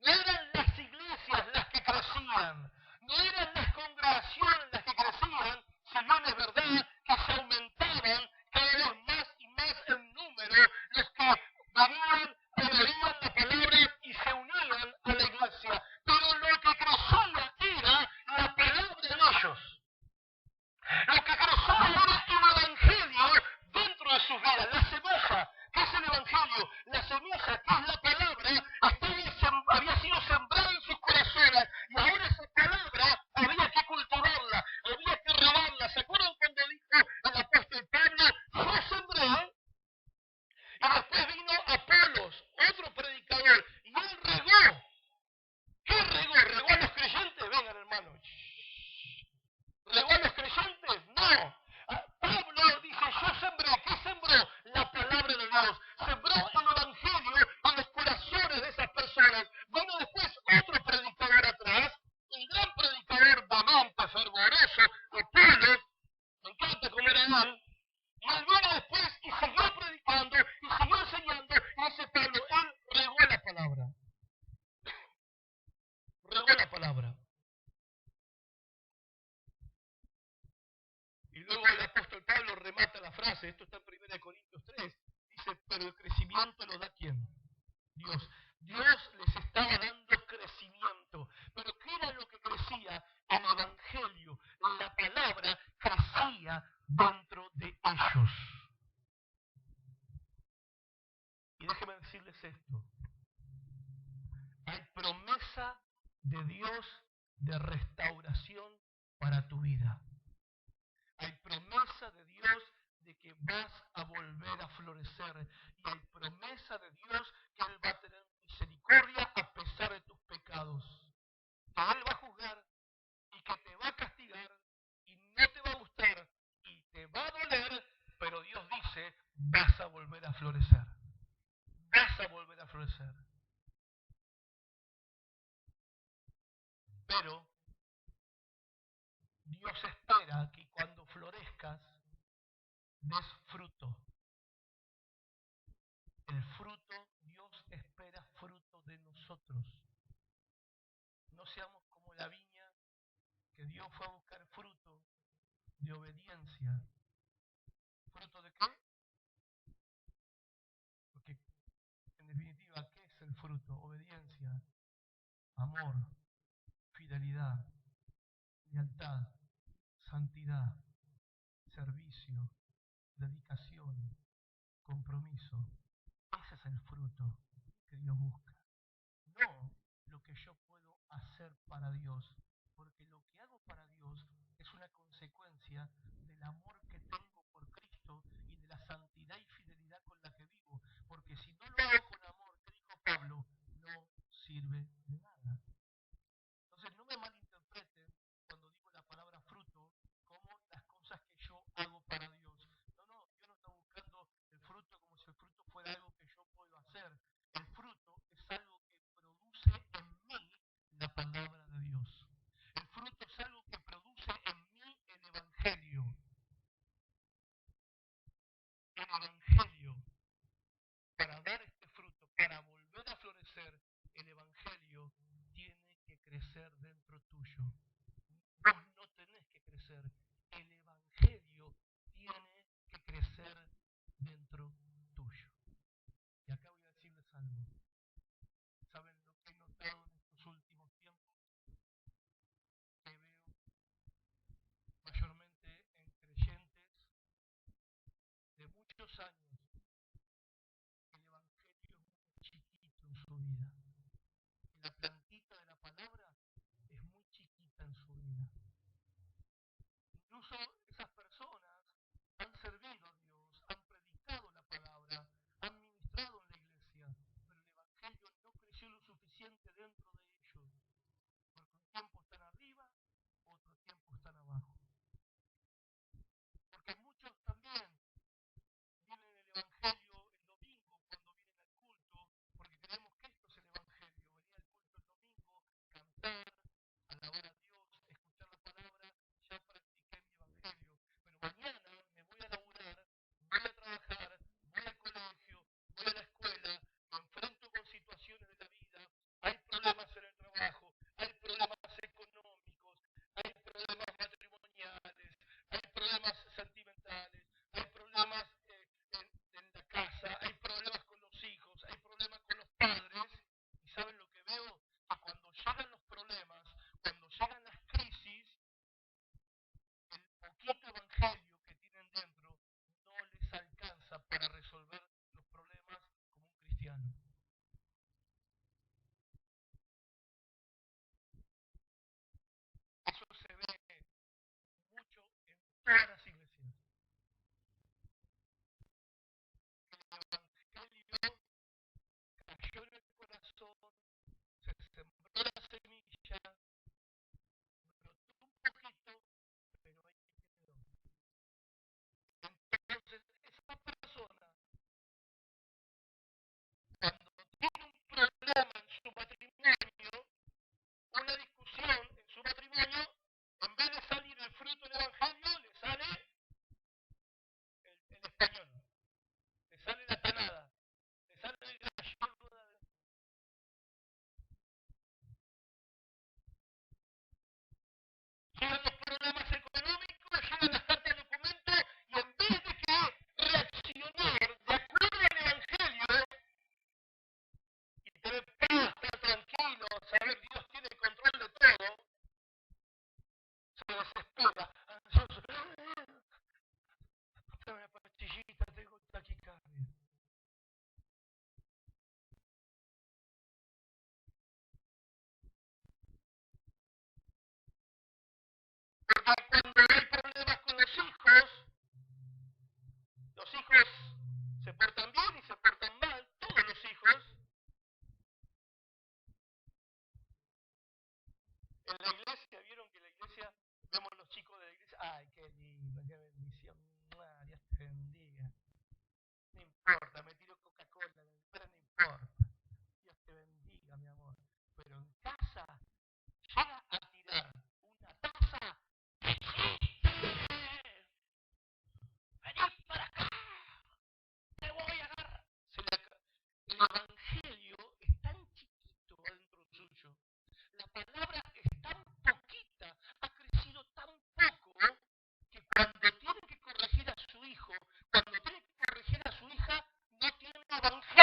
no eran las iglesias las que crecían, no eran las congregaciones las que crecían, si bien es verdad que se aumentaban cada vez más y más en número los que venían, oían la palabra y se unían a la iglesia. Pero lo que crecía era la palabra de ellos. Lo que crecía era el evangelio dentro de sus vidas, la semilla. ¿Qué es el evangelio? La semilla, que es la palabra, había sido sembrada en sus corazones y ahora esa palabra había que cultivarla, había que regarla. ¿Se acuerdan cuando dijo el apóstol Pablo, yo sembré y después vino Apolos, otro predicador, y él regó? ¿Qué regó? ¿Regó a los creyentes? Vengan, hermanos. ¿Regó a los creyentes? No. Pablo dice, yo sembré. ¿Qué sembró? La palabra de Dios. Sembró el evangelio en los corazones de esas personas. Vino después otro predicador atrás, un gran predicador valiente, fervoroso, Apolos. Me encanta cómo era él. Y él vino después y siguió predicando y siguió enseñando. Y dice Pablo, él regó la palabra. Regó la palabra. Y luego el apóstol Pablo remata la frase, esto está en 1 Corintios 3, dice, pero el crecimiento lo da ¿quién? Dios. Dios les estaba dando crecimiento. Pero ¿qué era lo que crecía? El Evangelio, la palabra crecía dentro de ellos. Y déjenme decirles esto. Hay promesa de Dios de restauración para tu vida. Hay promesa de Dios de que vas a volver a florecer. Y hay promesa de Dios que Él va a tener misericordia a pesar de tus pecados. Que Él va a juzgar y que te va a castigar y no te va a gustar y te va a doler, pero Dios dice, vas a volver a florecer. Vas a volver a florecer. Pero Dios espera que cuando florezcas des fruto. El fruto, Dios espera fruto de nosotros. No seamos como la viña que Dios fue a buscar fruto de obediencia. ¿Fruto de qué? Porque en definitiva, ¿qué es el fruto? Obediencia, amor, fidelidad, lealtad, santidad, servicio, dedicación, compromiso. Ese es el fruto que Dios busca. No lo que yo puedo hacer para Dios, porque lo que hago para Dios es una consecuencia del amor que tengo por Cristo y de la santidad y fidelidad con la que vivo, porque si no lo hago con amor, que dijo Pablo, no sirve de nada. Entonces no me malinterpreten cuando digo la palabra fruto como las cosas que yo hago para Dios. No, Dios no está buscando el fruto como si el fruto fuera algo que yo puedo hacer. El fruto es algo que produce en mí la palabra de Dios. El fruto es algo que produce en mí el Evangelio. El Evangelio. Para dar este fruto, para volver a florecer, el Evangelio tiene que crecer dentro tuyo. Vos no tenés que crecer. El Evangelio tiene que crecer dentro tuyo. Y acá voy a decirles algo. ¿Saben lo que he notado en estos últimos tiempos? Que veo mayormente en creyentes de muchos años que el Evangelio es muy chiquito en su vida. Que la plantita de la palabra es muy chiquita en su vida. Incluso esas personas han servido a Dios, han predicado la palabra, han ministrado en la iglesia, pero el Evangelio no creció lo suficiente dentro de ellos, porque un tiempo están arriba, otro tiempo están abajo. Porque muchos también vienen el Evangelio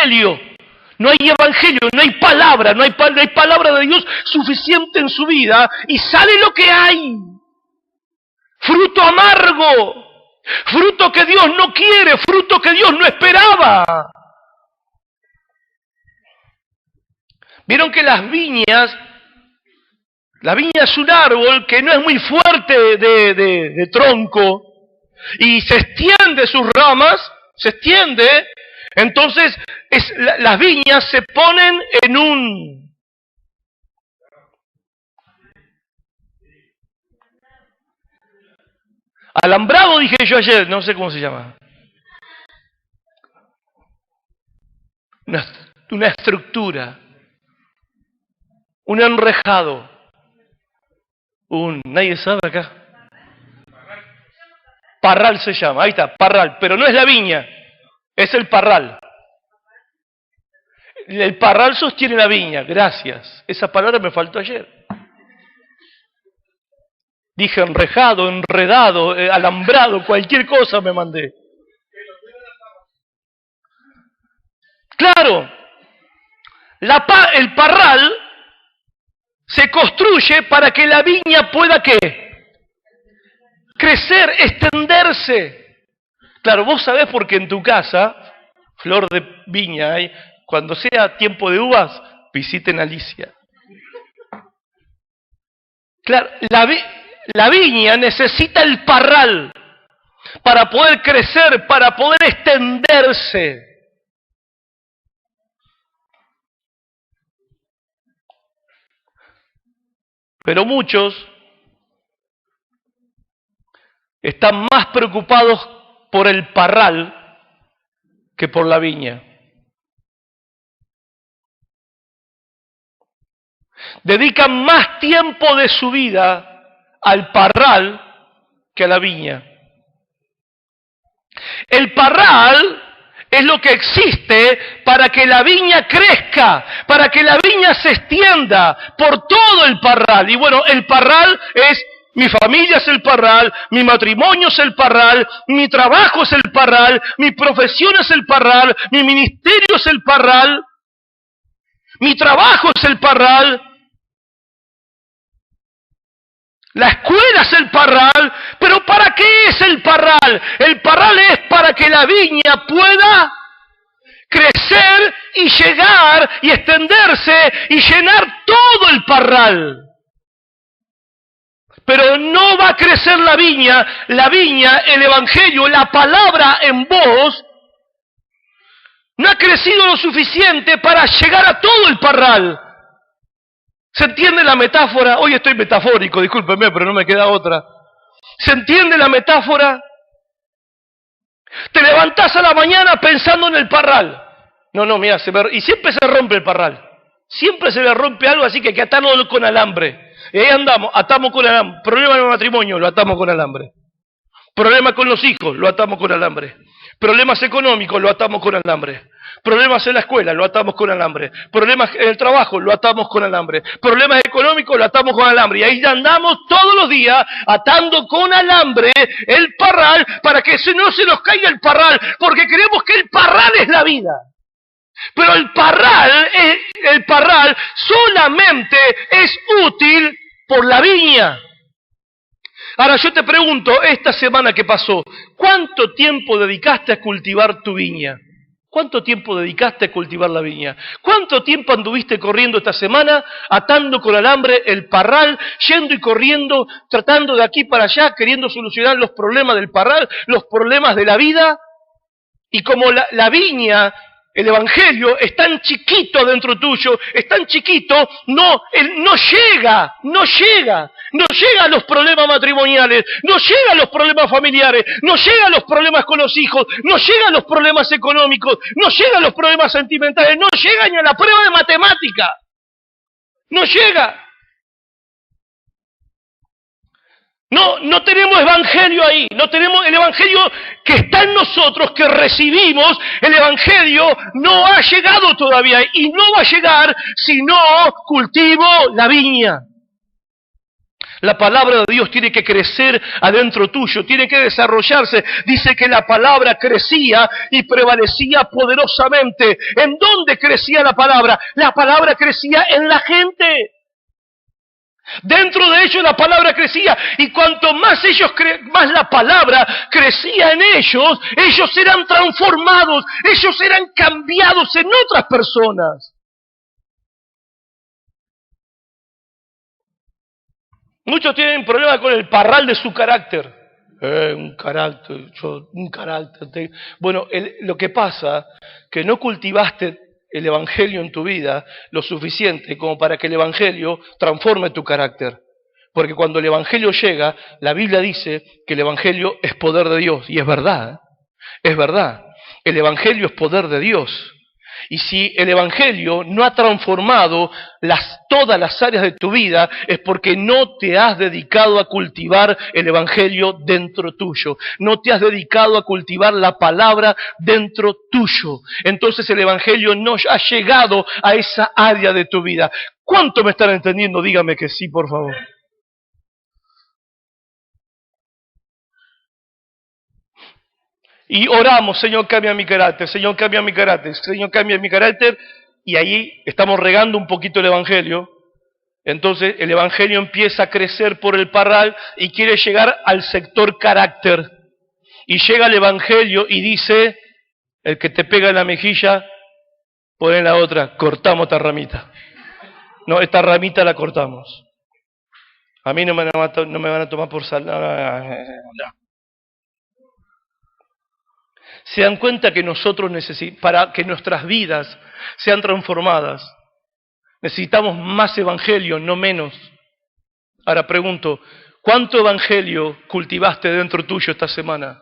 evangelio. No hay evangelio, no hay palabra, no hay palabra de Dios suficiente en su vida y sale lo que hay. Fruto amargo, fruto que Dios no quiere, fruto que Dios no esperaba. Vieron que la viña es un árbol que no es muy fuerte de tronco y se extiende sus ramas, se extiende. Entonces, las viñas se ponen en un alambrado, dije yo ayer, no sé cómo se llama. Una estructura, un enrejado, nadie sabe acá. Parral se llama, ahí está, parral, pero no es la viña. Es el parral. El parral sostiene la viña, gracias. Esa palabra me faltó ayer. Dije enrejado, enredado, alambrado, cualquier cosa me mandé. Claro, el parral se construye para que la viña pueda ¿qué? Crecer, extenderse. Claro, vos sabés por qué en tu casa, flor de viña, cuando sea tiempo de uvas, visiten a Alicia. Claro, la viña necesita el parral para poder crecer, para poder extenderse. Pero muchos están más preocupados por el parral que por la viña. Dedican más tiempo de su vida al parral que a la viña. El parral es lo que existe para que la viña crezca, para que la viña se extienda por todo el parral. Y bueno, el parral es: mi familia es el parral, mi matrimonio es el parral, mi trabajo es el parral, mi profesión es el parral, mi ministerio es el parral, mi trabajo es el parral, la escuela es el parral. ¿Pero para qué es el parral? El parral es para que la viña pueda crecer y llegar y extenderse y llenar todo el parral. Pero no va a crecer la viña, el evangelio, la palabra en vos, no ha crecido lo suficiente para llegar a todo el parral. ¿Se entiende la metáfora? Hoy estoy metafórico, discúlpenme, pero no me queda otra. ¿Se entiende la metáfora? Te levantás a la mañana pensando en el parral. No, mira, y siempre se rompe el parral. Siempre se le rompe algo, así que hay que atarlo con alambre. Y ahí andamos, atamos con alambre. Problema en el matrimonio, lo atamos con alambre. Problema con los hijos, lo atamos con alambre. Problemas económicos, lo atamos con alambre. Problemas en la escuela, lo atamos con alambre. Problemas en el trabajo, lo atamos con alambre. Problemas económicos, lo atamos con alambre. Y ahí andamos todos los días atando con alambre el parral para que no se nos caiga el parral, porque creemos que el parral es la vida. Pero el parral solamente es útil por la viña. Ahora yo te pregunto, esta semana que pasó, ¿cuánto tiempo dedicaste a cultivar tu viña? ¿Cuánto tiempo dedicaste a cultivar la viña? ¿Cuánto tiempo anduviste corriendo esta semana, atando con alambre el parral, yendo y corriendo, tratando de aquí para allá, queriendo solucionar los problemas del parral, los problemas de la vida? Y como la viña, el evangelio es tan chiquito dentro tuyo, es tan chiquito, no llega a los problemas matrimoniales, no llega a los problemas familiares, no llega a los problemas con los hijos, no llega a los problemas económicos, no llega a los problemas sentimentales, no llega ni a la prueba de matemática. No llega. No tenemos evangelio ahí, no tenemos el evangelio que está en nosotros, que recibimos. El evangelio no ha llegado todavía y no va a llegar si no cultivo la viña. La palabra de Dios tiene que crecer adentro tuyo, tiene que desarrollarse. Dice que la palabra crecía y prevalecía poderosamente. ¿En dónde crecía la palabra? La palabra crecía en la gente. Dentro de ellos la palabra crecía, y cuanto más más la palabra crecía en ellos, ellos eran transformados, ellos eran cambiados en otras personas. Muchos tienen problema con el parral de su carácter. Un carácter. Bueno, lo que pasa que no cultivaste el Evangelio en tu vida lo suficiente como para que el Evangelio transforme tu carácter. Porque cuando el Evangelio llega, la Biblia dice que el Evangelio es poder de Dios. Y es verdad, es verdad. El Evangelio es poder de Dios. Y si el Evangelio no ha transformado todas las áreas de tu vida, es porque no te has dedicado a cultivar el Evangelio dentro tuyo. No te has dedicado a cultivar la palabra dentro tuyo. Entonces el Evangelio no ha llegado a esa área de tu vida. ¿Cuánto me están entendiendo? Dígame que sí, por favor. Y oramos, Señor, cambia mi carácter, Señor, cambia mi carácter, Señor, cambia mi carácter, y ahí estamos regando un poquito el Evangelio. Entonces el Evangelio empieza a crecer por el parral y quiere llegar al sector carácter. Y llega el Evangelio y dice, el que te pega en la mejilla, pon en la otra, cortamos esta ramita. No, esta ramita la cortamos. A mí no me van a tomar por sal. No. Se dan cuenta que nosotros para que nuestras vidas sean transformadas, necesitamos más evangelio, no menos. Ahora pregunto, ¿cuánto evangelio cultivaste dentro tuyo esta semana?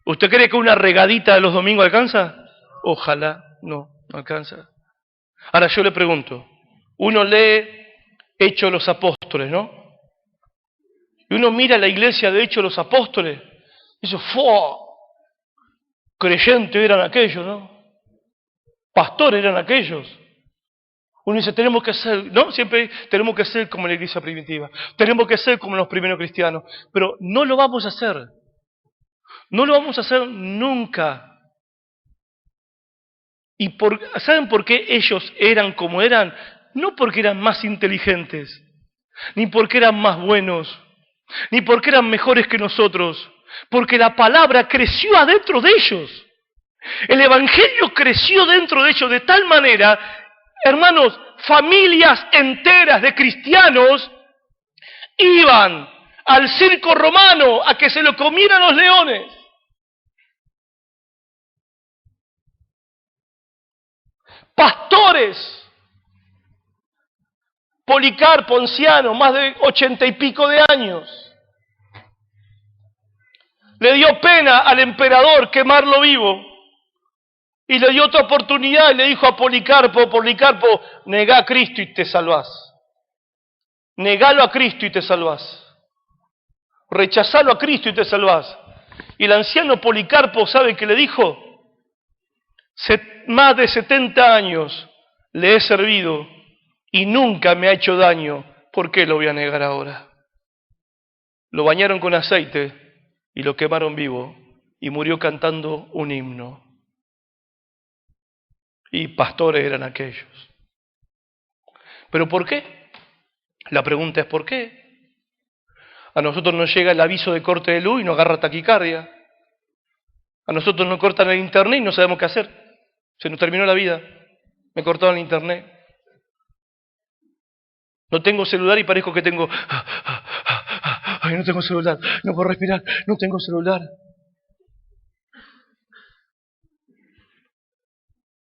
¿Usted cree que una regadita de los domingos alcanza? Ojalá, no alcanza. Ahora yo le pregunto, uno lee Hechos de los Apóstoles, ¿no? Y uno mira la iglesia de Hechos de los Apóstoles, y dice, ¡fua! Creyentes eran aquellos, ¿no? Pastores eran aquellos. Uno dice, tenemos que ser, ¿no? Siempre tenemos que ser como la iglesia primitiva. Tenemos que ser como los primeros cristianos. Pero no lo vamos a hacer. No lo vamos a hacer nunca. ¿Y saben por qué ellos eran como eran? No porque eran más inteligentes, ni porque eran más buenos, ni porque eran mejores que nosotros. Porque la palabra creció adentro de ellos. El Evangelio creció dentro de ellos de tal manera, hermanos, familias enteras de cristianos iban al circo romano a que se lo comieran los leones. Pastores, Policarpo, anciano, más de 80 y pico de años. Le dio pena al emperador quemarlo vivo. Y le dio otra oportunidad y le dijo a Policarpo, negá a Cristo y te salvás. Negalo a Cristo y te salvás. Rechazalo a Cristo y te salvás. Y el anciano Policarpo, ¿sabe qué le dijo? Más de 70 años le he servido y nunca me ha hecho daño. ¿Por qué lo voy a negar ahora? Lo bañaron con aceite y lo quemaron vivo y murió cantando un himno. Y pastores eran aquellos. ¿Pero por qué? La pregunta es ¿por qué? A nosotros nos llega el aviso de corte de luz y nos agarra taquicardia. A nosotros nos cortan el internet y no sabemos qué hacer. Se nos terminó la vida. Me cortaron el internet. No tengo celular y parezco que tengo... Ay, no tengo celular, no puedo respirar, no tengo celular.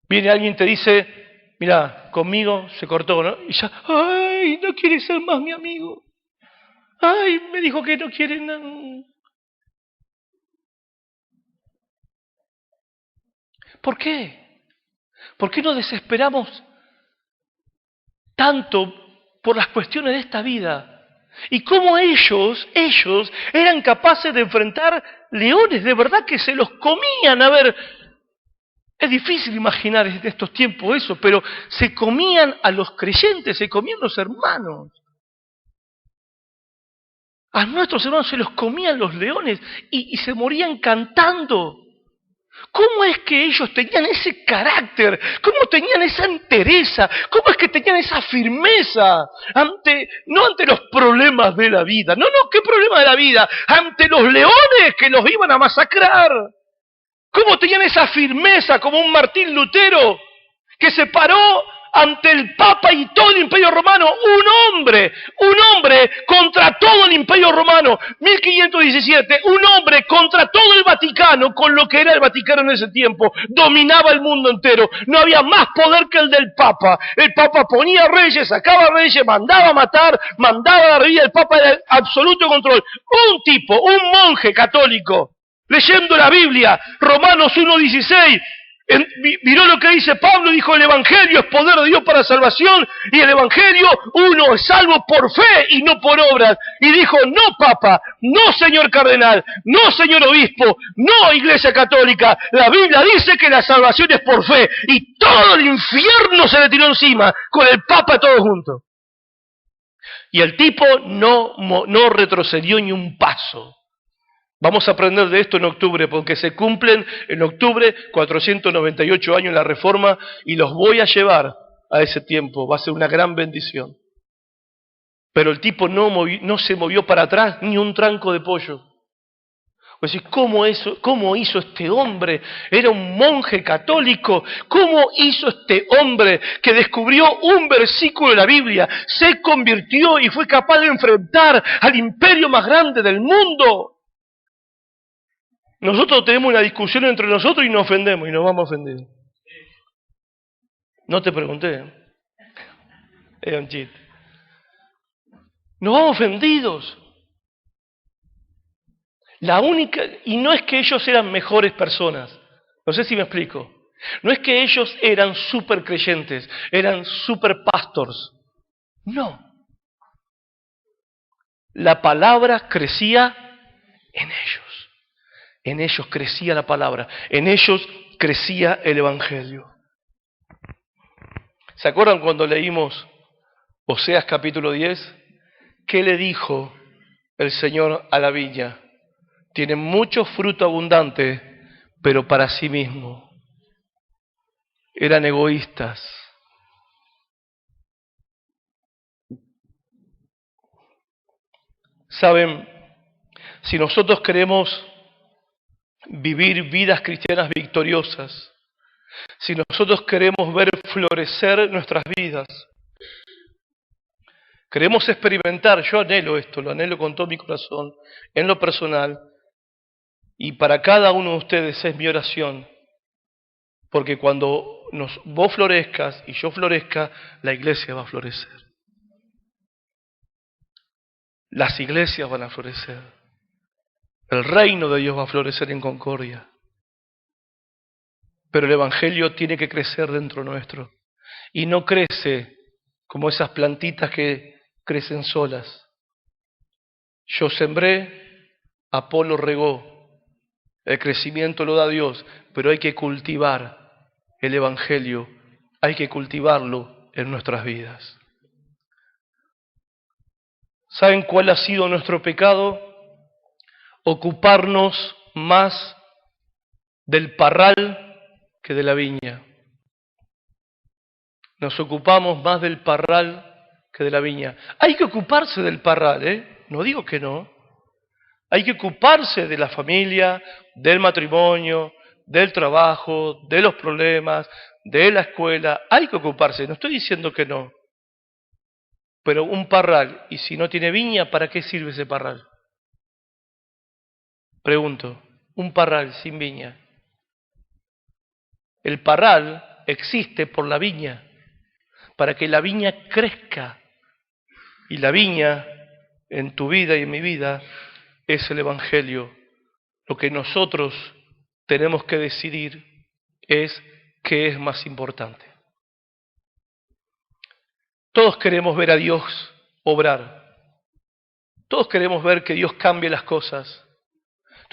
Viene alguien y te dice, mira, conmigo se cortó, ¿no? Y ya, ay, no quiere ser más mi amigo. Ay, me dijo que no quiere nada. ¿Por qué? ¿Por qué nos desesperamos tanto por las cuestiones de esta vida? Y cómo ellos eran capaces de enfrentar leones, de verdad que se los comían. A ver, es difícil imaginar en estos tiempos eso, pero se comían a los creyentes, se comían los hermanos. A nuestros hermanos se los comían los leones y se morían cantando. ¿Cómo es que ellos tenían ese carácter? ¿Cómo tenían esa entereza? ¿Cómo es que tenían esa firmeza no ante los problemas de la vida? No, ¿qué problema de la vida? Ante los leones que los iban a masacrar. ¿Cómo tenían esa firmeza como un Martín Lutero que se paró ante el Papa y todo el Imperio Romano? Un hombre contra todo el Imperio Romano, 1517, un hombre contra todo el Vaticano, con lo que era el Vaticano en ese tiempo, dominaba el mundo entero, no había más poder que el del Papa. El Papa ponía reyes, sacaba reyes, mandaba a matar, mandaba a la vida, el Papa era el absoluto control. Un tipo, un monje católico, leyendo la Biblia, Romanos 1:16, miró lo que dice Pablo, dijo: el Evangelio es poder de Dios para salvación, y el Evangelio uno es salvo por fe y no por obras. Y dijo: no, Papa, no, señor cardenal, no, señor obispo, no, Iglesia Católica, la Biblia dice que la salvación es por fe. Y todo el infierno se le tiró encima, con el Papa todos juntos. Y el tipo no retrocedió ni un paso. Vamos a aprender de esto en octubre, porque se cumplen en octubre 498 años de la Reforma, y los voy a llevar a ese tiempo. Va a ser una gran bendición. Pero el tipo no se movió para atrás ni un tranco de pollo. Pues, ¿cómo hizo este hombre? Era un monje católico. ¿Cómo hizo este hombre que descubrió un versículo de la Biblia, se convirtió y fue capaz de enfrentar al imperio más grande del mundo? Nosotros tenemos una discusión entre nosotros y nos ofendemos, y nos vamos a ofender. No te pregunté. Era un chiste. Nos vamos ofendidos. Y no es que ellos eran mejores personas. No sé si me explico. No es que ellos eran súper creyentes, eran súper pastors. No. La palabra crecía en ellos. En ellos crecía la palabra, en ellos crecía el Evangelio. ¿Se acuerdan cuando leímos Oseas capítulo 10? ¿Qué le dijo el Señor a la viña? Tiene mucho fruto abundante, pero para sí mismo. Eran egoístas. Saben, si nosotros queremos vivir vidas cristianas victoriosas, si nosotros queremos ver florecer nuestras vidas, queremos experimentar, yo anhelo esto, lo anhelo con todo mi corazón, en lo personal, y para cada uno de ustedes es mi oración, porque cuando vos florezcas y yo florezca, la iglesia va a florecer. Las iglesias van a florecer. El reino de Dios va a florecer en concordia. Pero el Evangelio tiene que crecer dentro nuestro. Y no crece como esas plantitas que crecen solas. Yo sembré, Apolo regó. El crecimiento lo da Dios, pero hay que cultivar el Evangelio. Hay que cultivarlo en nuestras vidas. ¿Saben cuál ha sido nuestro pecado? Ocuparnos más del parral que de la viña. Nos ocupamos más del parral que de la viña. Hay que ocuparse del parral, no digo que no. Hay que ocuparse de la familia, del matrimonio, del trabajo, de los problemas, de la escuela. Hay que ocuparse, no estoy diciendo que no. Pero un parral, y si no tiene viña, ¿para qué sirve ese parral? Pregunto, un parral sin viña. El parral existe por la viña, para que la viña crezca. Y la viña, en tu vida y en mi vida, es el Evangelio. Lo que nosotros tenemos que decidir es qué es más importante. Todos queremos ver a Dios obrar. Todos queremos ver que Dios cambie las cosas.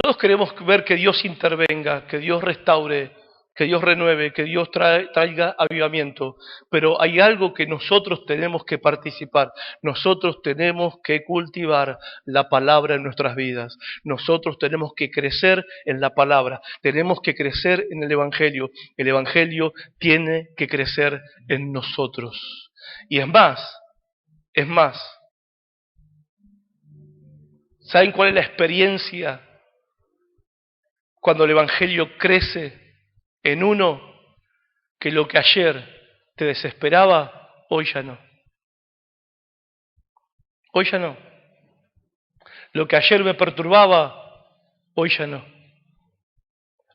Todos queremos ver que Dios intervenga, que Dios restaure, que Dios renueve, que Dios traiga avivamiento, pero hay algo que nosotros tenemos que participar, nosotros tenemos que cultivar la palabra en nuestras vidas, nosotros tenemos que crecer en la palabra, tenemos que crecer en el Evangelio tiene que crecer en nosotros. Y es más, ¿saben cuál es la experiencia cuando el Evangelio crece en uno? Que lo que ayer te desesperaba, hoy ya no. Hoy ya no. Lo que ayer me perturbaba, hoy ya no.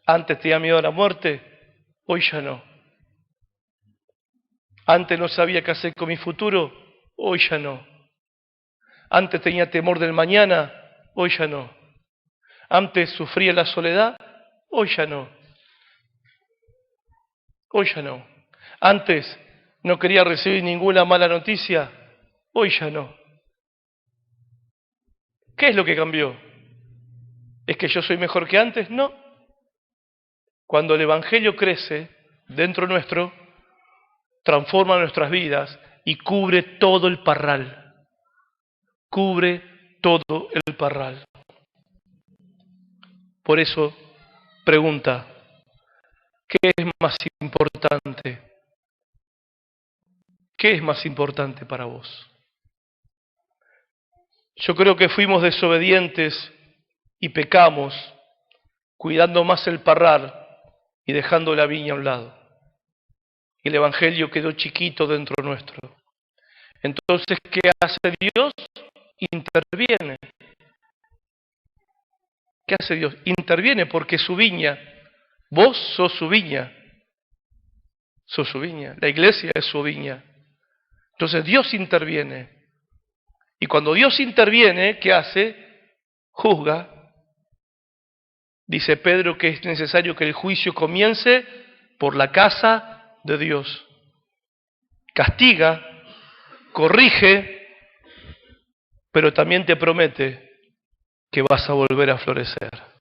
Antes tenía miedo a la muerte, hoy ya no. Antes no sabía qué hacer con mi futuro, hoy ya no. Antes tenía temor del mañana, hoy ya no. Antes sufría la soledad, hoy ya no. Hoy ya no. Antes no quería recibir ninguna mala noticia, hoy ya no. ¿Qué es lo que cambió? ¿Es que yo soy mejor que antes? No. Cuando el Evangelio crece dentro nuestro, transforma nuestras vidas y cubre todo el parral. Cubre todo el parral. Por eso, pregunta, ¿qué es más importante? ¿Qué es más importante para vos? Yo creo que fuimos desobedientes y pecamos, cuidando más el parral y dejando la viña a un lado. Y el Evangelio quedó chiquito dentro nuestro. Entonces, ¿qué hace Dios? Interviene. ¿Qué hace Dios? Interviene porque su viña, vos sos su viña, la iglesia es su viña. Entonces Dios interviene. Y cuando Dios interviene, ¿qué hace? Juzga. Dice Pedro que es necesario que el juicio comience por la casa de Dios. Castiga, corrige, pero también te promete que vas a volver a florecer.